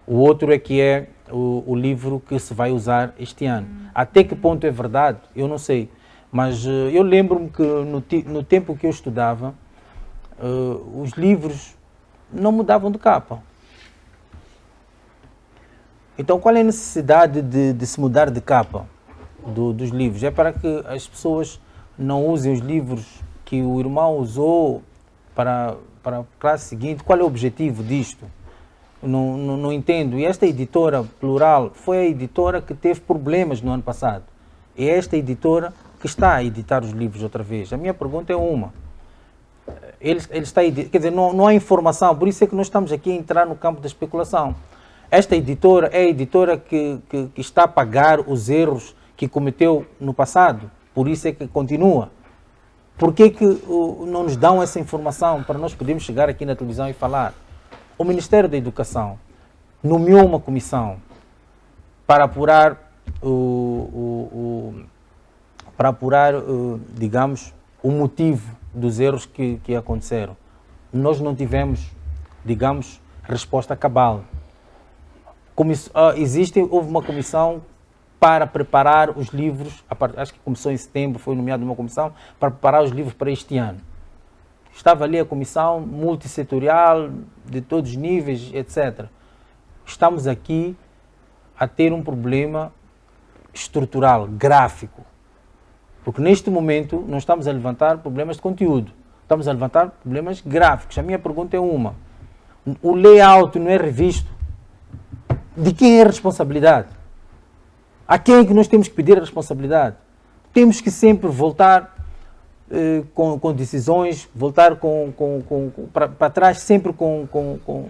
O outro é que é o livro que se vai usar este ano. Até que ponto é verdade, eu não sei. Mas eu lembro-me que no tempo que eu estudava, os livros não mudavam de capa. Então qual é a necessidade de se mudar de capa dos livros? É para que as pessoas não usem os livros que o irmão usou para a classe seguinte? Qual é o objetivo disto? Não entendo. E esta editora Plural foi a editora que teve problemas no ano passado. É esta editora que está a editar os livros outra vez. A minha pergunta é uma. Ele está a editar, quer dizer, não há informação, por isso é que nós estamos aqui a entrar no campo da especulação. Esta editora é a editora que está a pagar os erros que cometeu no passado, por isso é que continua. Por que não nos dão essa informação para nós podermos chegar aqui na televisão e falar? O Ministério da Educação nomeou uma comissão para apurar, digamos, o motivo dos erros que aconteceram. Nós não tivemos, digamos, resposta cabal. Houve uma comissão para preparar os livros, acho que começou em setembro, foi nomeada uma comissão para preparar os livros para este ano. Estava ali a comissão multissetorial, de todos os níveis, etc. Estamos aqui a ter um problema estrutural, gráfico. Porque neste momento não estamos a levantar problemas de conteúdo, estamos a levantar problemas gráficos. A minha pergunta é uma: o layout não é revisto? De quem é a responsabilidade? A quem é que nós temos que pedir a responsabilidade? Temos que sempre voltar com decisões, voltar para trás, sempre com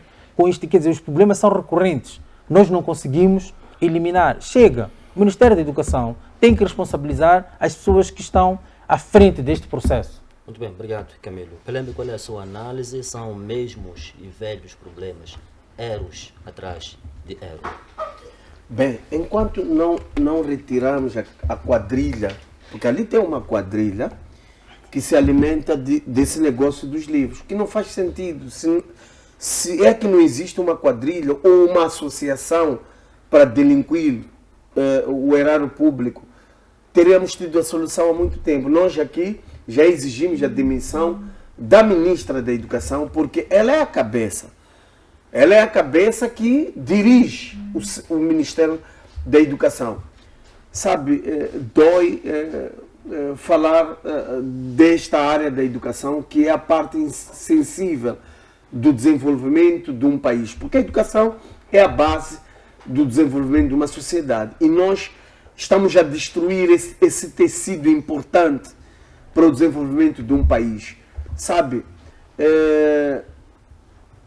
isto. Quer dizer, os problemas são recorrentes. Nós não conseguimos eliminar. Chega! O Ministério da Educação tem que responsabilizar as pessoas que estão à frente deste processo. Muito bem, obrigado, Camilo. Pelembe, qual é a sua análise? São mesmos e velhos problemas, erros atrás de erros? Bem, enquanto não retirarmos a quadrilha, porque ali tem uma quadrilha que se alimenta desse negócio dos livros, que não faz sentido. Se é que não existe uma quadrilha ou uma associação para delinquir o erário público, teríamos tido a solução há muito tempo. Nós aqui já exigimos a demissão da Ministra da Educação, porque ela é a cabeça. Ela é a cabeça que dirige o Ministério da Educação. Sabe, dói falar desta área da educação, que é a parte sensível do desenvolvimento de um país, porque a educação é a base do desenvolvimento de uma sociedade e nós estamos a destruir esse tecido importante para o desenvolvimento de um país. Sabe,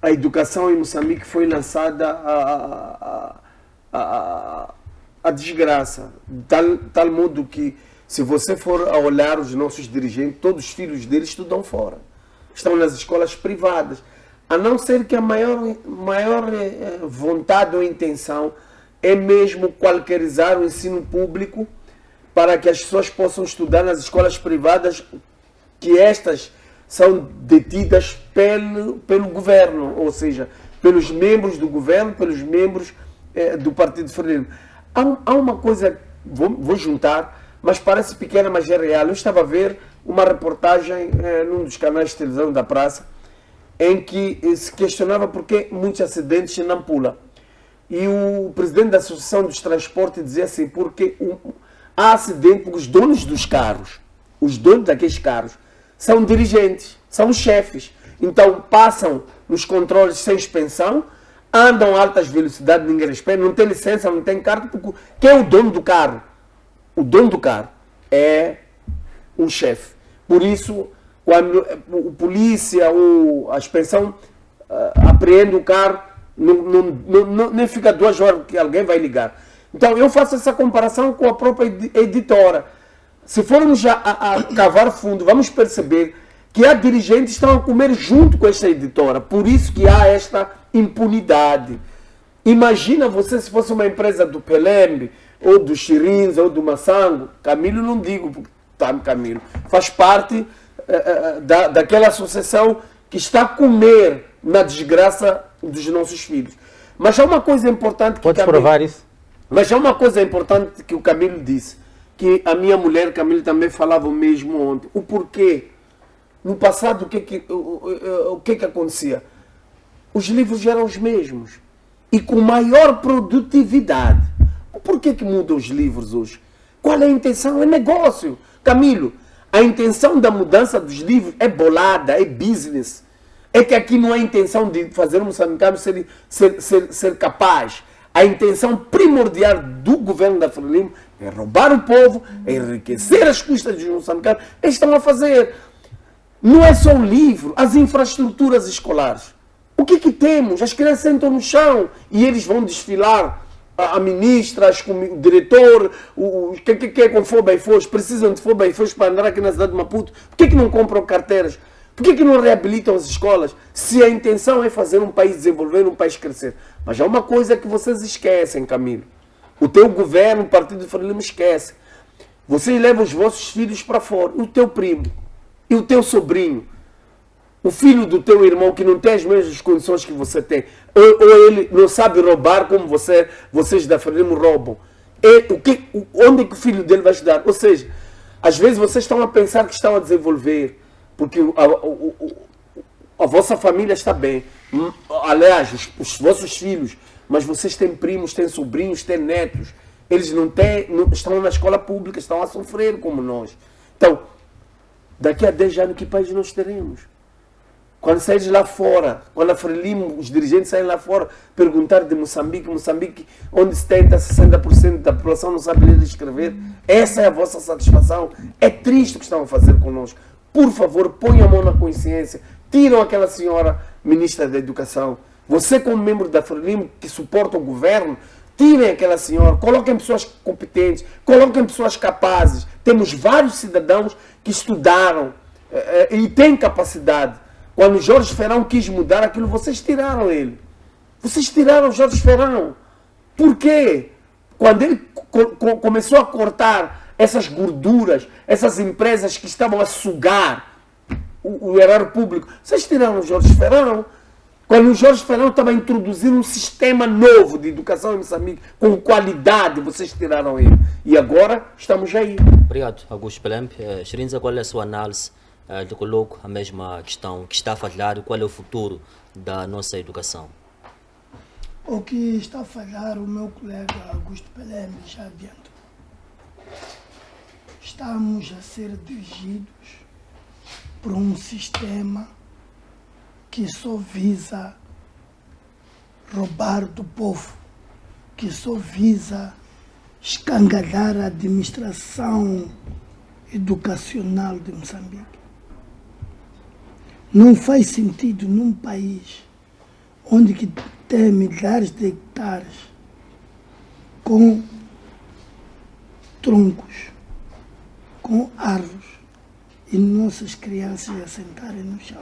a educação em Moçambique foi lançada há a desgraça, tal modo que, se você for a olhar os nossos dirigentes, todos os filhos deles estudam fora. Estão nas escolas privadas. A não ser que a maior vontade ou intenção é mesmo qualquerizar o ensino público para que as pessoas possam estudar nas escolas privadas, que estas são detidas pelo governo, ou seja, pelos membros do governo, pelos membros do Partido Frelimo. Há uma coisa, vou juntar, mas parece pequena, mas é real. Eu estava a ver uma reportagem num dos canais de televisão da praça, em que se questionava por que muitos acidentes em Nampula. E o presidente da Associação dos Transportes dizia assim, porque há acidente porque os donos dos carros, os donos daqueles carros, são dirigentes, são chefes. Então passam nos controles sem suspensão, andam a altas velocidades, ninguém respeita, não tem licença, não tem carta, porque quem é o dono do carro? O dono do carro é um chefe. Por isso, quando a polícia ou a inspeção apreende o carro, nem fica 2 horas que alguém vai ligar. Então eu faço essa comparação com a própria editora. Se formos a cavar fundo, vamos perceber que há dirigentes que estão a comer junto com esta editora. Por isso que há esta impunidade. Imagina você se fosse uma empresa do Pelembe, ou do Xirins, ou do Massango. Camilo não digo, porque tá, Camilo faz parte daquela associação que está a comer na desgraça dos nossos filhos. Mas há uma coisa importante que Podes provar isso? Mas há uma coisa importante que o Camilo disse, que a minha mulher, Camilo, também falava o mesmo ontem. O porquê? No passado, o que acontecia? Os livros eram os mesmos e com maior produtividade. Por que mudam os livros hoje? Qual é a intenção? É negócio. Camilo, a intenção da mudança dos livros é bolada, é business. É que aqui não há intenção de fazer o moçambicano ser capaz. A intenção primordial do governo da Frelimo é roubar o povo, é enriquecer as custas dos moçambicanos. Eles estão a fazer. Não é só o livro, as infraestruturas escolares. O que temos? As crianças sentam no chão e eles vão desfilar. A ministra, o diretor, que é com FOBA e FOS, precisam de FOBA e FOS para andar aqui na cidade de Maputo. Por que não compram carteiras? Por que não reabilitam as escolas? Se a intenção é fazer um país desenvolver, um país crescer. Mas há uma coisa que vocês esquecem, Camilo. O teu governo, o Partido Frelimo esquece. Vocês levam os vossos filhos para fora. O teu primo e o teu sobrinho. O filho do teu irmão que não tem as mesmas condições que você tem. Ou ele não sabe roubar como vocês da Frelimo roubam. Onde é que o filho dele vai estudar? Ou seja, às vezes vocês estão a pensar que estão a desenvolver. Porque a vossa família está bem. Aliás, os vossos filhos. Mas vocês têm primos, têm sobrinhos, têm netos. Eles não estão na escola pública, estão a sofrer como nós. Então, daqui a 10 anos, que país nós teremos? Quando saís lá fora, quando a Frelimo, os dirigentes saem lá fora, perguntar de Moçambique, onde 70%, 60% da população não sabe ler e escrever, essa é a vossa satisfação? É triste o que estão a fazer conosco. Por favor, ponham a mão na consciência, tiram aquela senhora ministra da Educação. Você, como membro da Frelimo, que suporta o governo, tirem aquela senhora, coloquem pessoas competentes, coloquem pessoas capazes. Temos vários cidadãos que estudaram e têm capacidade. Quando Jorge Ferrão quis mudar aquilo, vocês tiraram ele. Vocês tiraram Jorge Ferrão. Por quê? Quando ele começou a cortar essas gorduras, essas empresas que estavam a sugar o erário público, vocês tiraram Jorge Ferrão. Quando o Jorge Ferrão estava a introduzir um sistema novo de educação em Moçambique, com qualidade, vocês tiraram ele. E agora estamos aí. Obrigado, Augusto Pelembe. Xerinza, qual é a sua análise? Eu coloco a mesma questão que está a falhar. Qual é o futuro da nossa educação? O que está a falhar, o meu colega Augusto Pelembe já adiantou. Estamos a ser dirigidos por um sistema que só visa roubar do povo, que só visa escangalhar a administração educacional de Moçambique. Não faz sentido num país onde que tem milhares de hectares com troncos com árvores e nossas crianças a sentarem no chão.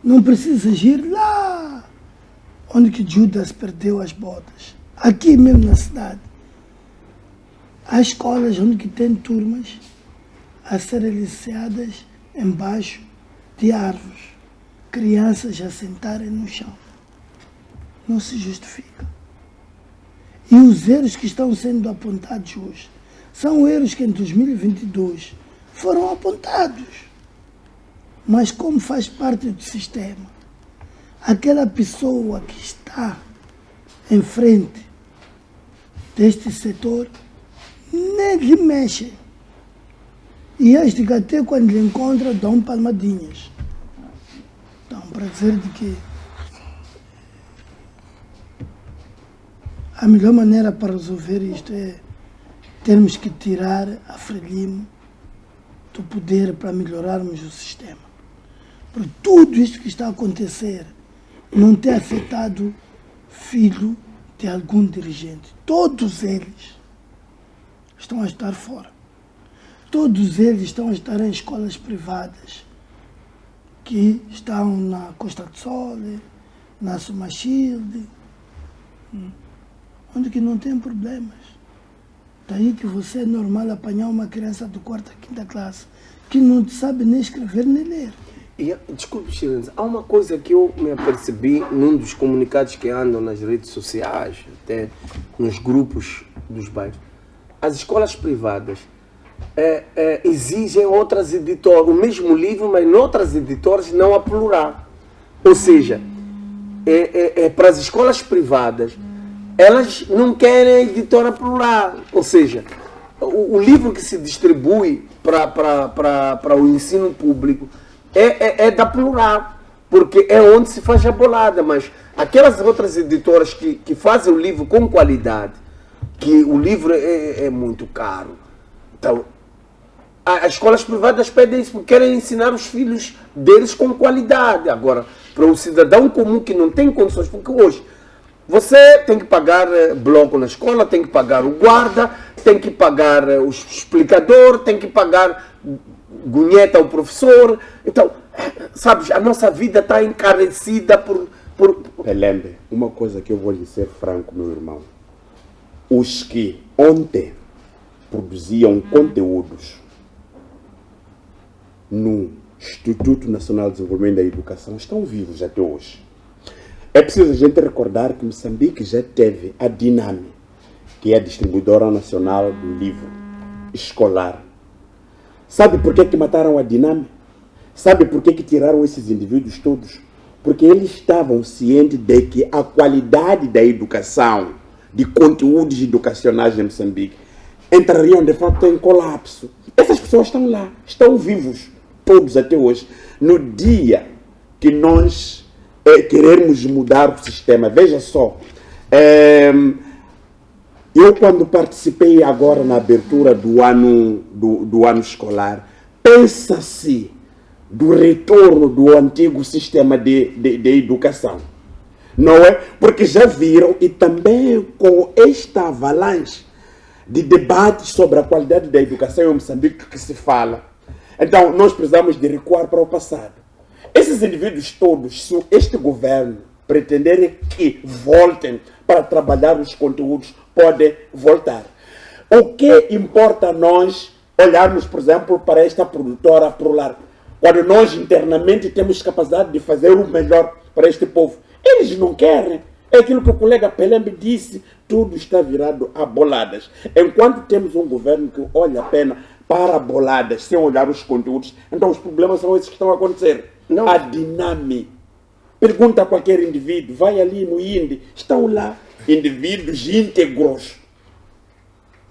Não precisas ir lá onde que Judas perdeu as botas. Aqui mesmo na cidade. Há escolas onde que tem turmas a serem liceadas embaixo de árvores. Crianças a sentarem no chão. Não se justifica. E os erros que estão sendo apontados hoje são erros que em 2022 foram apontados. Mas como faz parte do sistema, aquela pessoa que está em frente deste setor nem lhe mexe. E este que até quando lhe encontra dão palmadinhas. Então, para dizer de que a melhor maneira para resolver isto é termos que tirar a Frelimo do poder para melhorarmos o sistema. Por tudo isto que está a acontecer não tem afetado filho de algum dirigente. Todos eles estão a estar fora. Todos eles estão a estar em escolas privadas que estão na Costa do Sol, na Sumachilde, onde que não tem problemas. Daí que você é normal apanhar uma criança do 4ª a 5ª classe que não sabe nem escrever nem ler. E, desculpe, Chilense, há uma coisa que eu me apercebi num dos comunicados que andam nas redes sociais, até nos grupos dos bairros. As escolas privadas exigem outras editoras, o mesmo livro, mas em outras editoras não a plural. Ou seja, para as escolas privadas, elas não querem a editora plural. Ou seja, o livro que se distribui para o ensino público é da plural, porque é onde se faz a bolada, mas aquelas outras editoras que fazem o livro com qualidade, que o livro é muito caro. Então, as escolas privadas pedem isso, porque querem ensinar os filhos deles com qualidade. Agora, para o cidadão comum que não tem condições, porque hoje você tem que pagar bloco na escola, tem que pagar o guarda, tem que pagar o explicador, tem que pagar gunheta ao professor. Então, sabes, a nossa vida está encarecida por... Pelembe, uma coisa que eu vou lhe ser franco, meu irmão. Os que ontem produziam conteúdos no Instituto Nacional de Desenvolvimento da Educação estão vivos até hoje. É preciso a gente recordar que Moçambique já teve a Diname, que é a distribuidora nacional do livro escolar. Sabe por que mataram a Diname? Sabe por que tiraram esses indivíduos todos? Porque eles estavam cientes de que a qualidade da educação, de conteúdos educacionais em Moçambique, entrariam de facto em colapso. Essas pessoas estão lá, estão vivos, todos até hoje. No dia que nós queremos mudar o sistema, veja só, eu quando participei agora na abertura do ano escolar, pensa-se do retorno do antigo sistema de educação, não é? Porque já viram, e também com esta avalanche de debates sobre a qualidade da educação em Moçambique que se fala, então nós precisamos de recuar para o passado. Esses indivíduos todos, se este governo pretender que voltem para trabalhar os conteúdos, podem voltar. O que importa a nós olharmos, por exemplo, para esta produtora plural, quando nós internamente temos capacidade de fazer o melhor para este povo? Eles não querem. É aquilo que o colega Pelembe disse, tudo está virado a boladas. Enquanto temos um governo que olha apenas para boladas, sem olhar os conteúdos, então os problemas são esses que estão a acontecer. Não. A Diname. Pergunta a qualquer indivíduo, vai ali no INDE, estão lá indivíduos íntegros,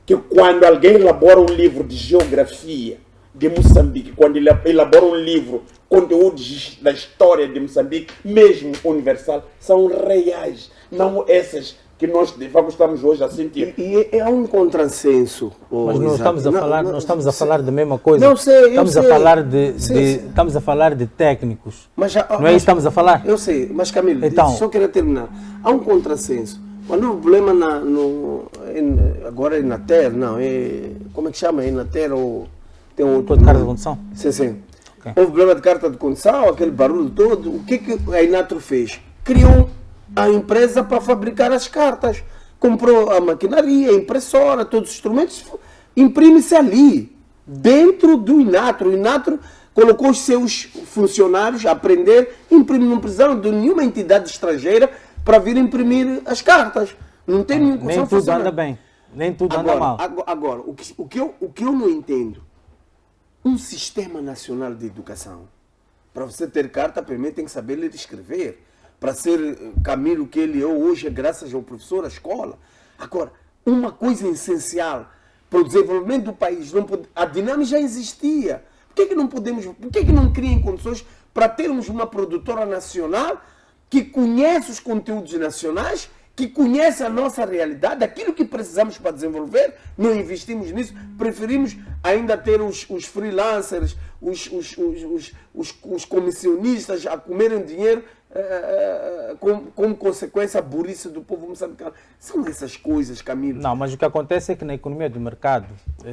que quando alguém elabora um livro de geografia de Moçambique, quando ele elabora um livro, conteúdos da história de Moçambique, mesmo universal, são reais, não essas que nós de facto estamos hoje a sentir. E é um contrassenso. Mas não estamos a falar, não estamos a falar da mesma coisa. Não sei, estamos a falar estamos a falar de técnicos. Não é isso que estamos a falar? Eu sei, mas Camilo, então, só queria terminar. Há um contrassenso. Mas não, o problema agora é na terra, não, como é que chama? É na terra ou tem outro Carta de nome? condução? Sim, sim. Ok. Houve problema de carta de condução, aquele barulho todo. O que a Inatro fez? Criou a empresa para fabricar as cartas. Comprou a maquinaria, a impressora, todos os instrumentos, imprime-se ali, dentro do Inatro. O Inatro colocou os seus funcionários a aprender, imprime, não precisaram de nenhuma entidade estrangeira para vir imprimir as cartas. Não tem nenhum Nem tudo anda bem, nem tudo anda mal. Agora, o que eu não entendo, um sistema nacional de educação, para você ter carta, primeiro tem que saber ler e escrever. Para ser Camilo que ele é hoje, é graças ao professor, à escola. Agora, uma coisa essencial para o desenvolvimento do país, a dinâmica já existia. Por que não criem condições para termos uma produtora nacional que conhece os conteúdos nacionais, que conhece a nossa realidade, aquilo que precisamos para desenvolver, não investimos nisso, preferimos ainda ter os freelancers, os comissionistas a comerem dinheiro como consequência a burrice do povo moçambicano. São essas coisas, Camilo. Não, mas o que acontece é que na economia do mercado,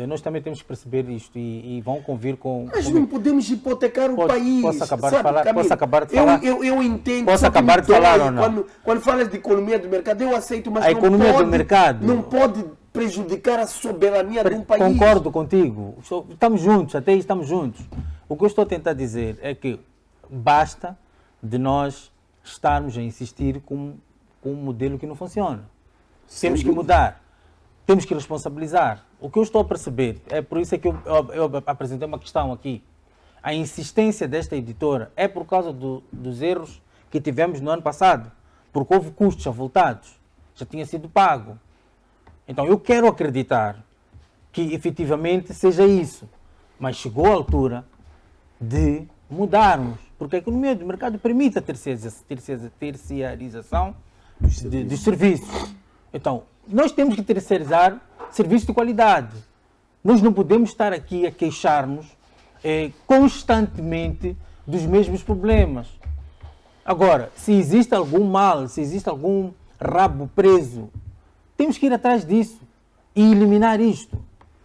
nós também temos que perceber isto e vão convir com... Mas não podemos hipotecar o país. Posso acabar sabe, de falar? Camilo? Posso acabar de falar? Eu entendo. Posso só que acabar me de falar dói ou não? Quando falas de economia do mercado, eu aceito, mas A não economia pode, do mercado... não pode prejudicar a soberania de um país. Concordo contigo. Estamos juntos, até aí estamos juntos. O que eu estou a tentar dizer é que basta de nós estarmos a insistir com um modelo que não funciona. Temos que mudar. Temos que responsabilizar. O que eu estou a perceber, é por isso é que eu apresentei uma questão aqui. A insistência desta editora é por causa dos erros que tivemos no ano passado, porque houve custos avultados, já tinha sido pago. Então eu quero acreditar que efetivamente seja isso, mas chegou a altura de mudarmos, porque a economia do mercado permite a terciarização dos serviços. Então, nós temos que terceirizar serviços de qualidade. Nós não podemos estar aqui a queixar-nos constantemente dos mesmos problemas. Agora, se existe algum mal, se existe algum rabo preso, temos que ir atrás disso e eliminar isto.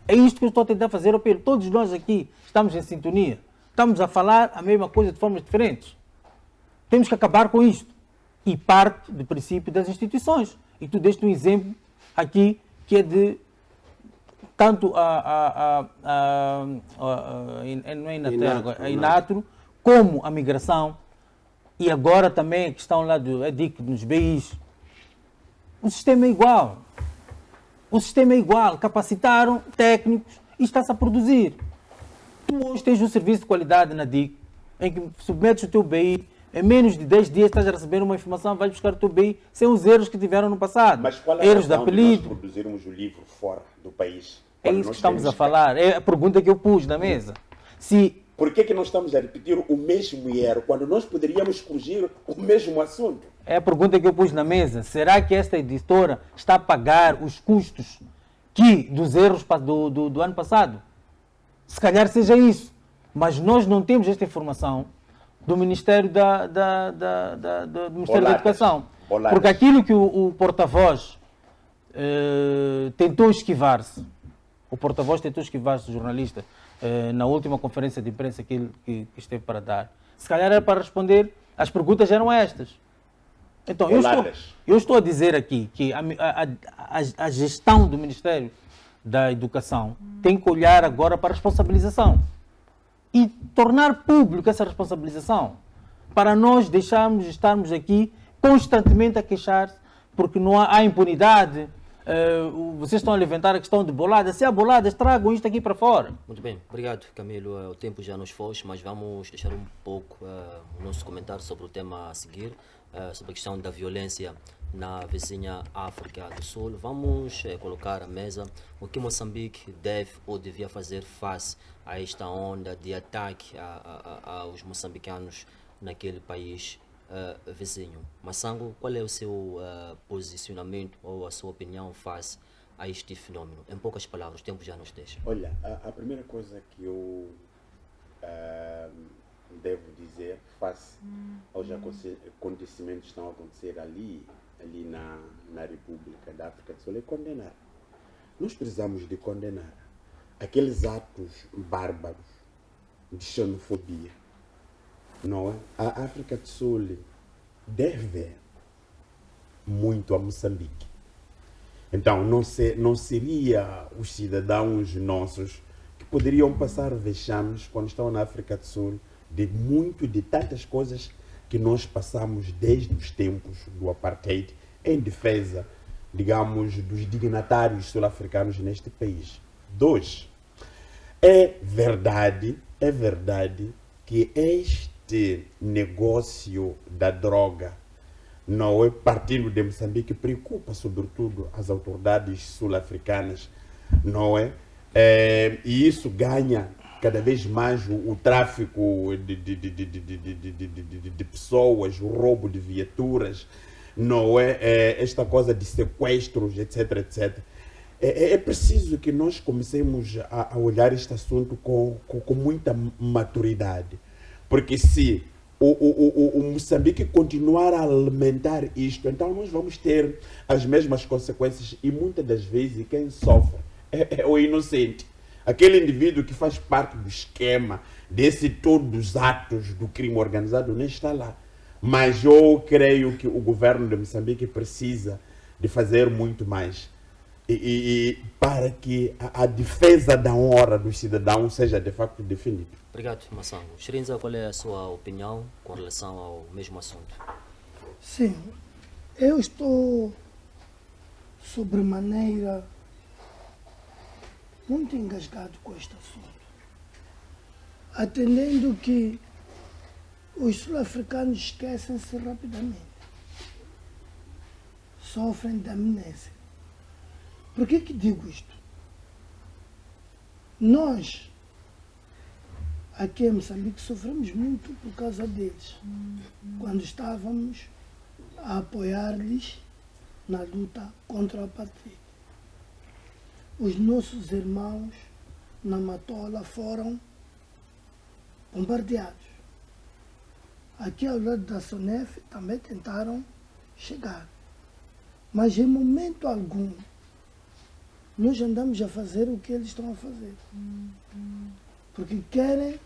É isto que eu estou a tentar fazer, Pedro. Todos nós aqui estamos em sintonia. Estamos a falar a mesma coisa de formas diferentes. Temos que acabar com isto. E parte do princípio das instituições. E tu deste um exemplo aqui que é de tanto não é a Inatro, como a migração, e agora também a questão lá do EDIC nos BIs. O sistema é igual. O sistema é igual. Capacitaram técnicos e está-se a produzir. Tu hoje tens um serviço de qualidade na DIC, em que submetes o teu BI, em menos de 10 dias estás a receber uma informação, vais buscar o teu BI sem os erros que tiveram no passado. Mas qual é a erros de razão de nós apelido. produzirmos o livro fora do país? É Quando isso nós que estamos temos a falar. É a pergunta que eu pus na mesa. Se Por que nós estamos a repetir o mesmo erro quando nós poderíamos corrigir o mesmo assunto? É a pergunta que eu pus na mesa. Será que esta editora está a pagar os custos dos erros do ano passado? Se calhar seja isso. Mas nós não temos esta informação do Ministério do Ministério da Educação. Porque aquilo que o porta-voz tentou esquivar-se, o jornalista, na última conferência de imprensa que esteve para dar, se calhar era para responder, as perguntas eram estas. Então, eu estou a dizer aqui que a gestão do Ministério da Educação tem que olhar agora para a responsabilização e tornar pública essa responsabilização, para nós deixarmos de estarmos aqui constantemente a queixar, porque não há impunidade. Vocês estão a levantar a questão de boladas. Se há boladas, tragam isto aqui para fora. Muito bem, obrigado, Camilo. O tempo já nos foge, mas vamos deixar um pouco o nosso comentário sobre o tema a seguir, sobre a questão da violência na vizinha África do Sul. Vamos colocar à mesa o que Moçambique deve ou devia fazer face a esta onda de ataque aos moçambicanos naquele país vizinho. Massango, qual é o seu posicionamento ou a sua opinião face a este fenómeno? Em poucas palavras, o tempo já nos deixa. Olha, a primeira coisa que eu devo dizer face aos acontecimentos que estão a acontecer ali ali na República da África do Sul é condenar. Nós precisamos de condenar aqueles atos bárbaros de xenofobia, não é? A África do Sul deve muito a Moçambique. Então, não seria os cidadãos nossos que poderiam passar vexames quando estão na África do Sul de tantas coisas que nós passamos desde os tempos do apartheid em defesa, digamos, dos dignatários sul-africanos neste país. 2. É verdade que este negócio da droga, não é, partindo de Moçambique, preocupa sobretudo as autoridades sul-africanas, não é? E isso ganha cada vez mais o tráfico de pessoas, o roubo de viaturas, não é? Esta coisa de sequestros, etc, etc. É preciso que nós comecemos a olhar este assunto com muita maturidade, porque se o Moçambique continuar a alimentar isto, então nós vamos ter as mesmas consequências e muitas das vezes quem sofre é o inocente. Aquele indivíduo que faz parte do esquema todos os atos do crime organizado nem está lá. Mas eu creio que o governo de Moçambique precisa de fazer muito mais para que a defesa da honra dos cidadãos seja de facto defendida. Obrigado, Massango. Shrinza, qual é a sua opinião com relação ao mesmo assunto? Sim, eu estou sobremaneira muito engasgado com este assunto, atendendo que os sul-africanos esquecem-se rapidamente, sofrem de amnésia. Por que digo isto? Nós, aqui em Moçambique, sofremos muito por causa deles, quando estávamos a apoiar-lhes na luta contra o apartheid. Os nossos irmãos na Matola foram bombardeados. Aqui ao lado da SONEF também tentaram chegar. Mas em momento algum nós andamos a fazer o que eles estão a fazer. Porque querem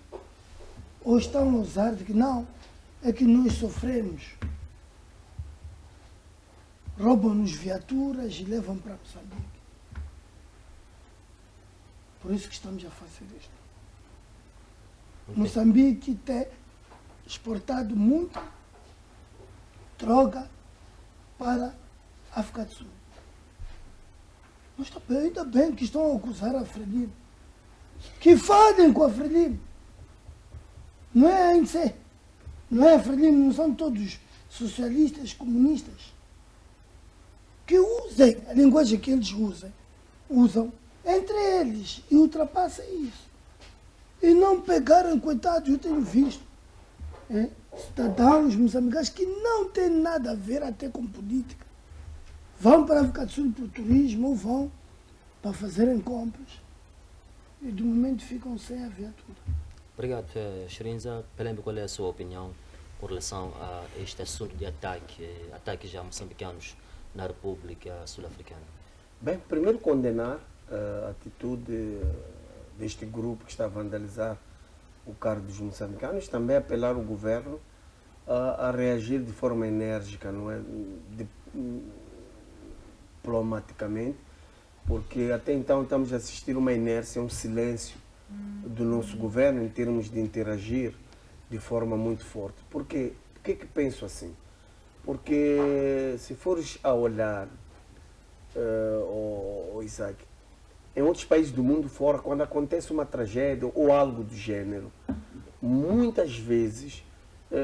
ou estão a usar de que não, é que nós sofremos. Roubam-nos viaturas e levam para Moçambique. Por isso que estamos a fazer isto. Moçambique tem exportado muita droga para a África do Sul. Mas ainda bem que estão a acusar a Frelimo. Que falem com a Frelimo. Não é a ANC, não é a Frelimo, não são todos socialistas, comunistas. Que usem a linguagem que eles usam entre eles e ultrapassem isso. E não pegaram, coitados, eu tenho visto cidadãos moçambicanos que não têm nada a ver até com política. Vão para a África do Sul para o turismo ou vão para fazerem compras. E de momento ficam sem a viatura. Obrigado, Shrinza. Pelembe, qual é a sua opinião com relação a este assunto de ataques a moçambicanos na República Sul-Africana? Bem, primeiro condenar a atitude deste grupo que está a vandalizar o carro dos moçambicanos, também apelar o governo a reagir de forma enérgica, não é? Diplomaticamente, porque até então estamos a assistir uma inércia, um silêncio do nosso governo em termos de interagir de forma muito forte. Por quê? Por que penso assim? Porque se fores a olhar, Isaac, em outros países do mundo fora, quando acontece uma tragédia ou algo do gênero, muitas vezes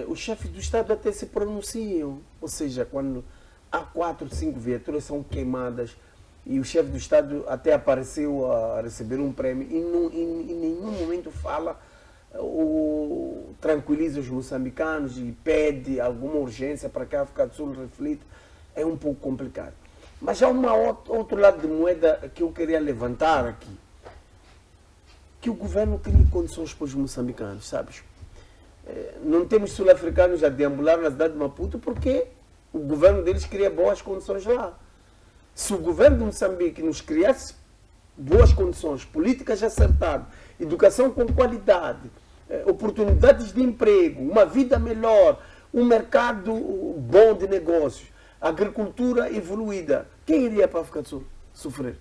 os chefes do Estado até se pronunciam. Ou seja, quando há 4, 5 viaturas são queimadas e o chefe do Estado até apareceu a receber um prêmio e em nenhum momento fala ou tranquiliza os moçambicanos e pede alguma urgência para que a África do Sul reflita, é um pouco complicado. Mas há outro lado de moeda que eu queria levantar aqui, que o governo cria condições para os moçambicanos, sabes? Não temos sul-africanos a deambular na cidade de Maputo porque o governo deles cria boas condições lá. Se o governo de Moçambique nos criasse boas condições, políticas acertadas, educação com qualidade, oportunidades de emprego, uma vida melhor, um mercado bom de negócios, agricultura evoluída, quem iria para a África do Sul sofrer?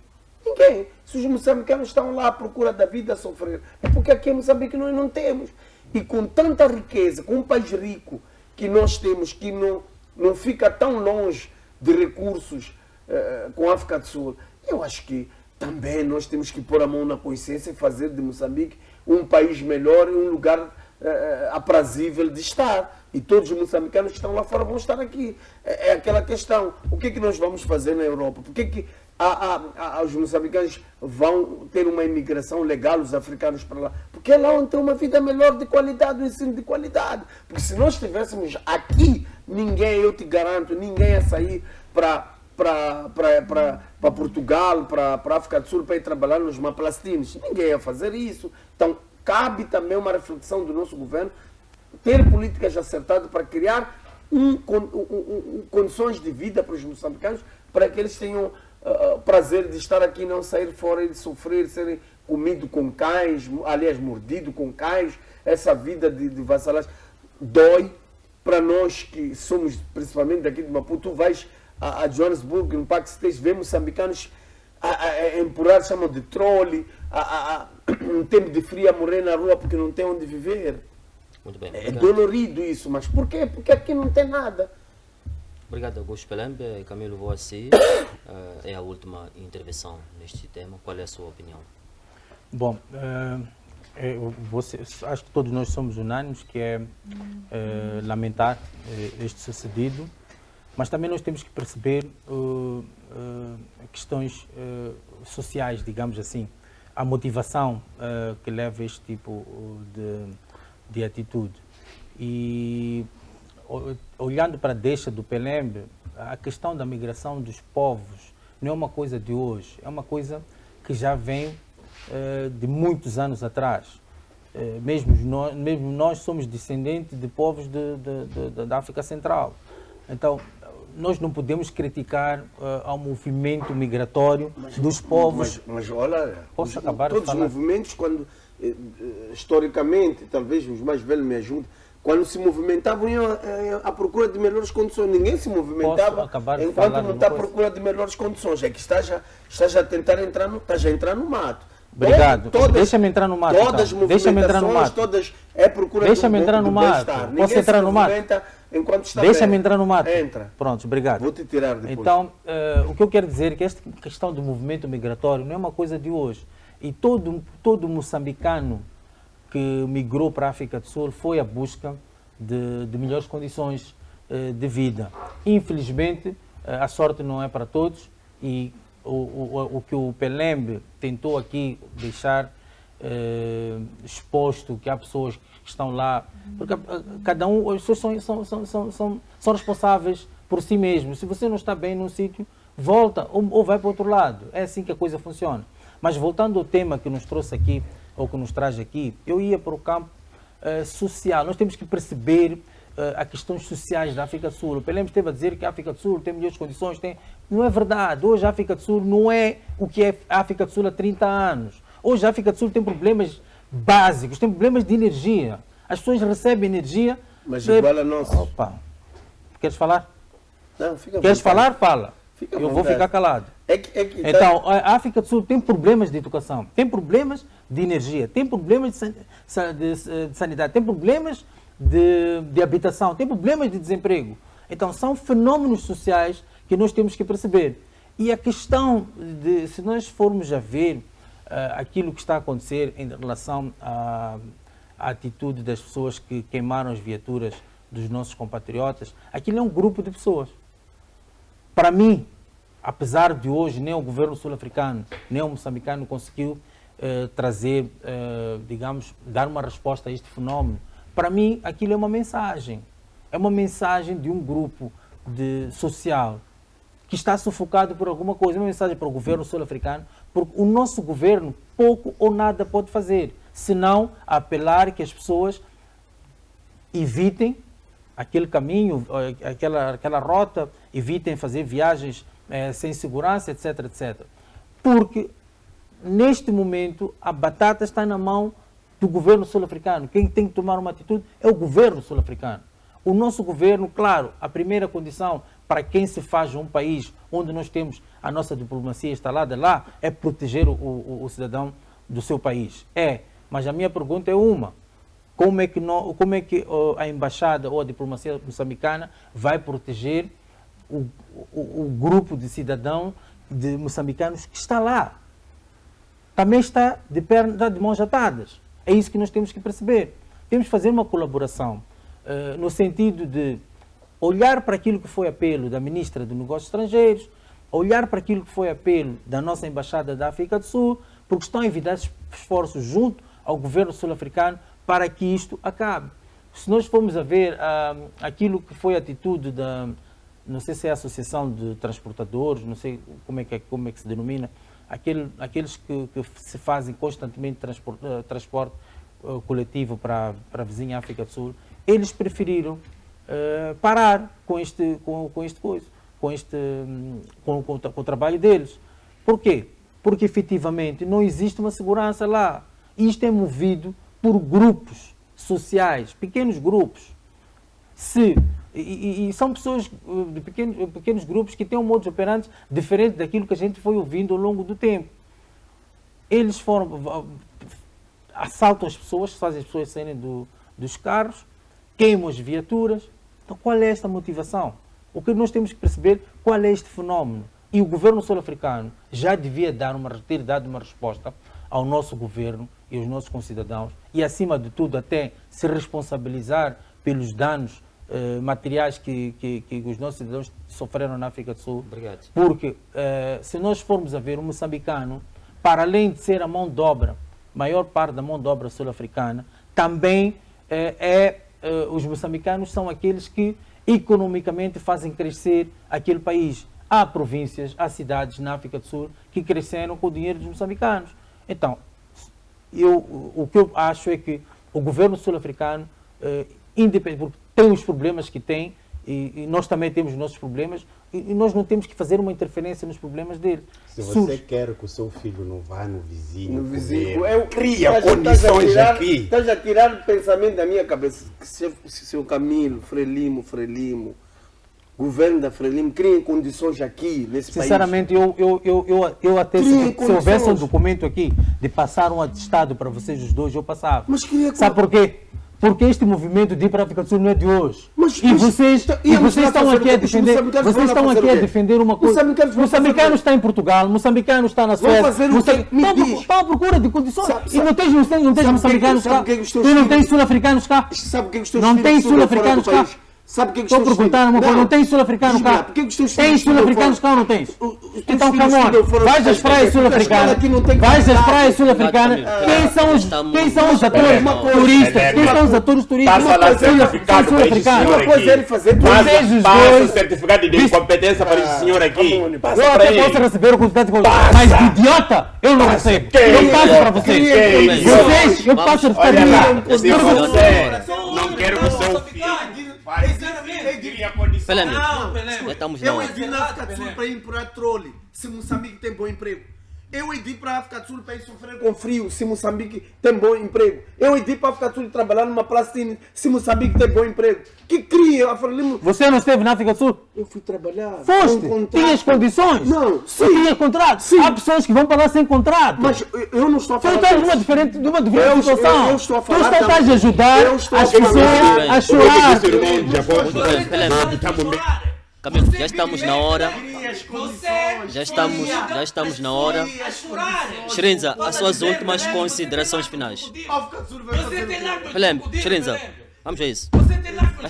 Ninguém. Se os moçambicanos estão lá à procura da vida a sofrer, é porque aqui em Moçambique nós não temos. E com tanta riqueza, com um país rico que nós temos, que não fica tão longe de recursos com a África do Sul, eu acho que também nós temos que pôr a mão na consciência e fazer de Moçambique um país melhor e um lugar aprazível de estar. E todos os moçambicanos que estão lá fora vão estar aqui. É aquela questão, o que é que nós vamos fazer na Europa? Por que é que os moçambicanos vão ter uma imigração legal, os africanos para lá? Porque lá vão ter uma vida melhor de qualidade, um ensino de qualidade. Porque se nós estivéssemos aqui, ninguém, eu te garanto, ninguém ia sair para Portugal, para a África do Sul, para ir trabalhar nos maplastines. Ninguém ia fazer isso. Então, cabe também uma reflexão do nosso governo, ter políticas acertadas para criar condições de vida para os moçambicanos, para que eles tenham prazer de estar aqui, não sair fora e de sofrer, serem comidos com cães, aliás, mordidos com cães. Essa vida de vassalagem dói para nós que somos principalmente daqui de Maputo. Tu vais a Johannesburg, no Parque Stage, vê moçambicanos empurrados, chamam de trole, um tempo de frio a morrer na rua porque não tem onde viver. Muito bem. É dolorido isso, mas por quê? Porque aqui não tem nada. Obrigado, Augusto Pelembe. Camilo, vou assim. É a última intervenção neste tema. Qual é a sua opinião? Bom, acho que todos nós somos unânimes que é lamentar este sucedido, mas também nós temos que perceber questões sociais, digamos assim, a motivação que leva a este tipo de atitude. E olhando para a deixa do Pelembe, a questão da migração dos povos não é uma coisa de hoje, é uma coisa que já vem de muitos anos atrás. Mesmo nós somos descendentes de povos da África Central. Então, nós não podemos criticar ao movimento migratório dos povos. Mas olha, posso acabar todos os movimentos, quando historicamente, talvez os mais velhos me ajudem, quando se movimentavam iam à procura de melhores condições. Ninguém se movimentava enquanto não está à procura de melhores condições. É que estás a tentar entrar no mato. Obrigado. Deixa-me entrar no mato. Todas as movimentações, todas é procura de Deixa-me entrar no mato. Posso entrar no mato? Deixa-me entrar no mato. Entra. Pronto, obrigado. Vou te tirar depois. Então, o que eu quero dizer é que esta questão do movimento migratório não é uma coisa de hoje. E todo moçambicano que migrou para a África do Sul foi à busca de melhores condições de vida. Infelizmente, a sorte não é para todos e o que o Pelembe tentou aqui deixar exposto, que há pessoas que estão lá, porque cada um, as pessoas são responsáveis por si mesmos. Se você não está bem num sítio, volta ou vai para o outro lado. É assim que a coisa funciona. Mas voltando ao tema que nos trouxe aqui, ou que nos traz aqui, eu ia para o campo social. Nós temos que perceber as questões sociais da África do Sul. O Pelembe esteve a dizer que a África do Sul tem melhores condições. Não é verdade. Hoje a África do Sul não é o que é a África do Sul há 30 anos. Hoje a África do Sul tem problemas básicos, tem problemas de energia. As pessoas recebem energia... Mas igual a nós. Opa, queres falar? Não, fica Queres falar? Fala. Fica eu vou ficar calado. Então, a África do Sul tem problemas de educação, tem problemas de energia, tem problemas de sanidade, tem problemas de habitação, tem problemas de desemprego. Então, são fenômenos sociais que nós temos que perceber. E a questão de, se nós formos a ver aquilo que está a acontecer em relação à atitude das pessoas que queimaram as viaturas dos nossos compatriotas, aquilo é um grupo de pessoas. Para mim, apesar de hoje nem o governo sul-africano, nem o moçambicano conseguiu trazer, digamos, dar uma resposta a este fenómeno, para mim aquilo é uma mensagem. É uma mensagem de um grupo social que está sufocado por alguma coisa. É uma mensagem para o governo sul-africano, porque o nosso governo pouco ou nada pode fazer, senão apelar que as pessoas evitem aquele caminho, aquela rota, evitem fazer viagens sem segurança, etc, etc. Porque, neste momento, a batata está na mão do governo sul-africano. Quem tem que tomar uma atitude é o governo sul-africano. O nosso governo, claro, a primeira condição para quem se faz um país onde nós temos a nossa diplomacia instalada lá é proteger o cidadão do seu país. Mas a minha pergunta é uma. Como é que a embaixada ou a diplomacia moçambicana vai proteger o grupo de cidadãos de moçambicanos que está lá? Também está de mãos atadas. É isso que nós temos que perceber. Temos que fazer uma colaboração no sentido de olhar para aquilo que foi apelo da ministra dos Negócios Estrangeiros, olhar para aquilo que foi apelo da nossa embaixada da África do Sul, porque estão a envidar esforços junto ao governo sul-africano para que isto acabe. Se nós formos a ver aquilo que foi a atitude da, não sei se é a Associação de Transportadores, não sei como é que se denomina, aqueles que se fazem constantemente transporte coletivo para a vizinha África do Sul, eles preferiram parar com o trabalho deles. Por quê? Porque efetivamente não existe uma segurança lá. Isto é movido por grupos sociais, pequenos grupos. E são pessoas de pequenos grupos que têm um modus operandi diferente daquilo que a gente foi ouvindo ao longo do tempo. Eles assaltam as pessoas, fazem as pessoas saírem dos carros, queimam as viaturas. Então, qual é esta motivação? O que nós temos que perceber, qual é este fenómeno? E o governo sul-africano já devia ter dado uma resposta ao nosso governo e aos nossos concidadãos e, acima de tudo, até se responsabilizar pelos danos materiais que os nossos cidadãos sofreram na África do Sul. Obrigado. Porque, se nós formos a ver o moçambicano, para além de ser a mão de obra, maior parte da mão de obra sul-africana, também os moçambicanos são aqueles que economicamente fazem crescer aquele país. Há províncias, há cidades na África do Sul que cresceram com o dinheiro dos moçambicanos. Então, o que eu acho é que o governo sul-africano, independente, porque tem os problemas que tem, e nós também temos os nossos problemas, e nós não temos que fazer uma interferência nos problemas dele. Se você quer que o seu filho não vá no vizinho, cria condições aqui. Estás a tirar o pensamento da minha cabeça. Que seu Camilo, Frelimo, governo da Frelimo, criem condições aqui nesse país. Sinceramente, eu até se houvesse um documento aqui de passar um atestado para vocês os dois, eu passava. Mas sabe por quê? Porque este movimento de ir para a África do Sul não é de hoje. Vocês estão aqui a defender uma coisa. Moçambicano está em Portugal, moçambicano está na Suécia. Estão à procura de condições. E não tens moçambicanos cá. Tu não tens sul-africanos cá. Não tens sul-africanos cá. Estou a perguntar uma coisa, não tens sul-africanos cá? Tens sul-africanos cá ou não tens? Então, vais às praias sul-africanas. Quem são os atores turistas? Quem são os atores turistas? Passa certificado para esse senhor aqui. Passa o certificado de incompetência para esse senhor aqui. Eu até posso receber o certificado de incompetência, mas de idiota eu não recebo. Eu passo para vocês. Eu passo o certificado de incompetência. Não quero que o seu filho... Pelé, já estamos na Eu hora. ia na África do Sul para ir para trole, se Moçambique tem bom emprego. Eu ia para a África do Sul para ir sofrer com frio, se Moçambique tem bom emprego. Eu ia para a África do Sul trabalhar numa placina, se Moçambique tem bom emprego. Que cria a Frelimo. Você não esteve na África do Sul? Eu fui trabalhar. Foste? Tinhas condições? Não. Sim. Tinha contrato? Sim. Há pessoas que vão para lá sem contrato. Mas eu não estou a falar. Tu estás numa diferente situação. Eu estou a falar. Tu estás a ajudar as pessoas a chorar. Camilo, já estamos na hora. Já estamos na hora. Shrenza, as suas últimas considerações finais. Pelé, Shrenza, vamos a isso. Já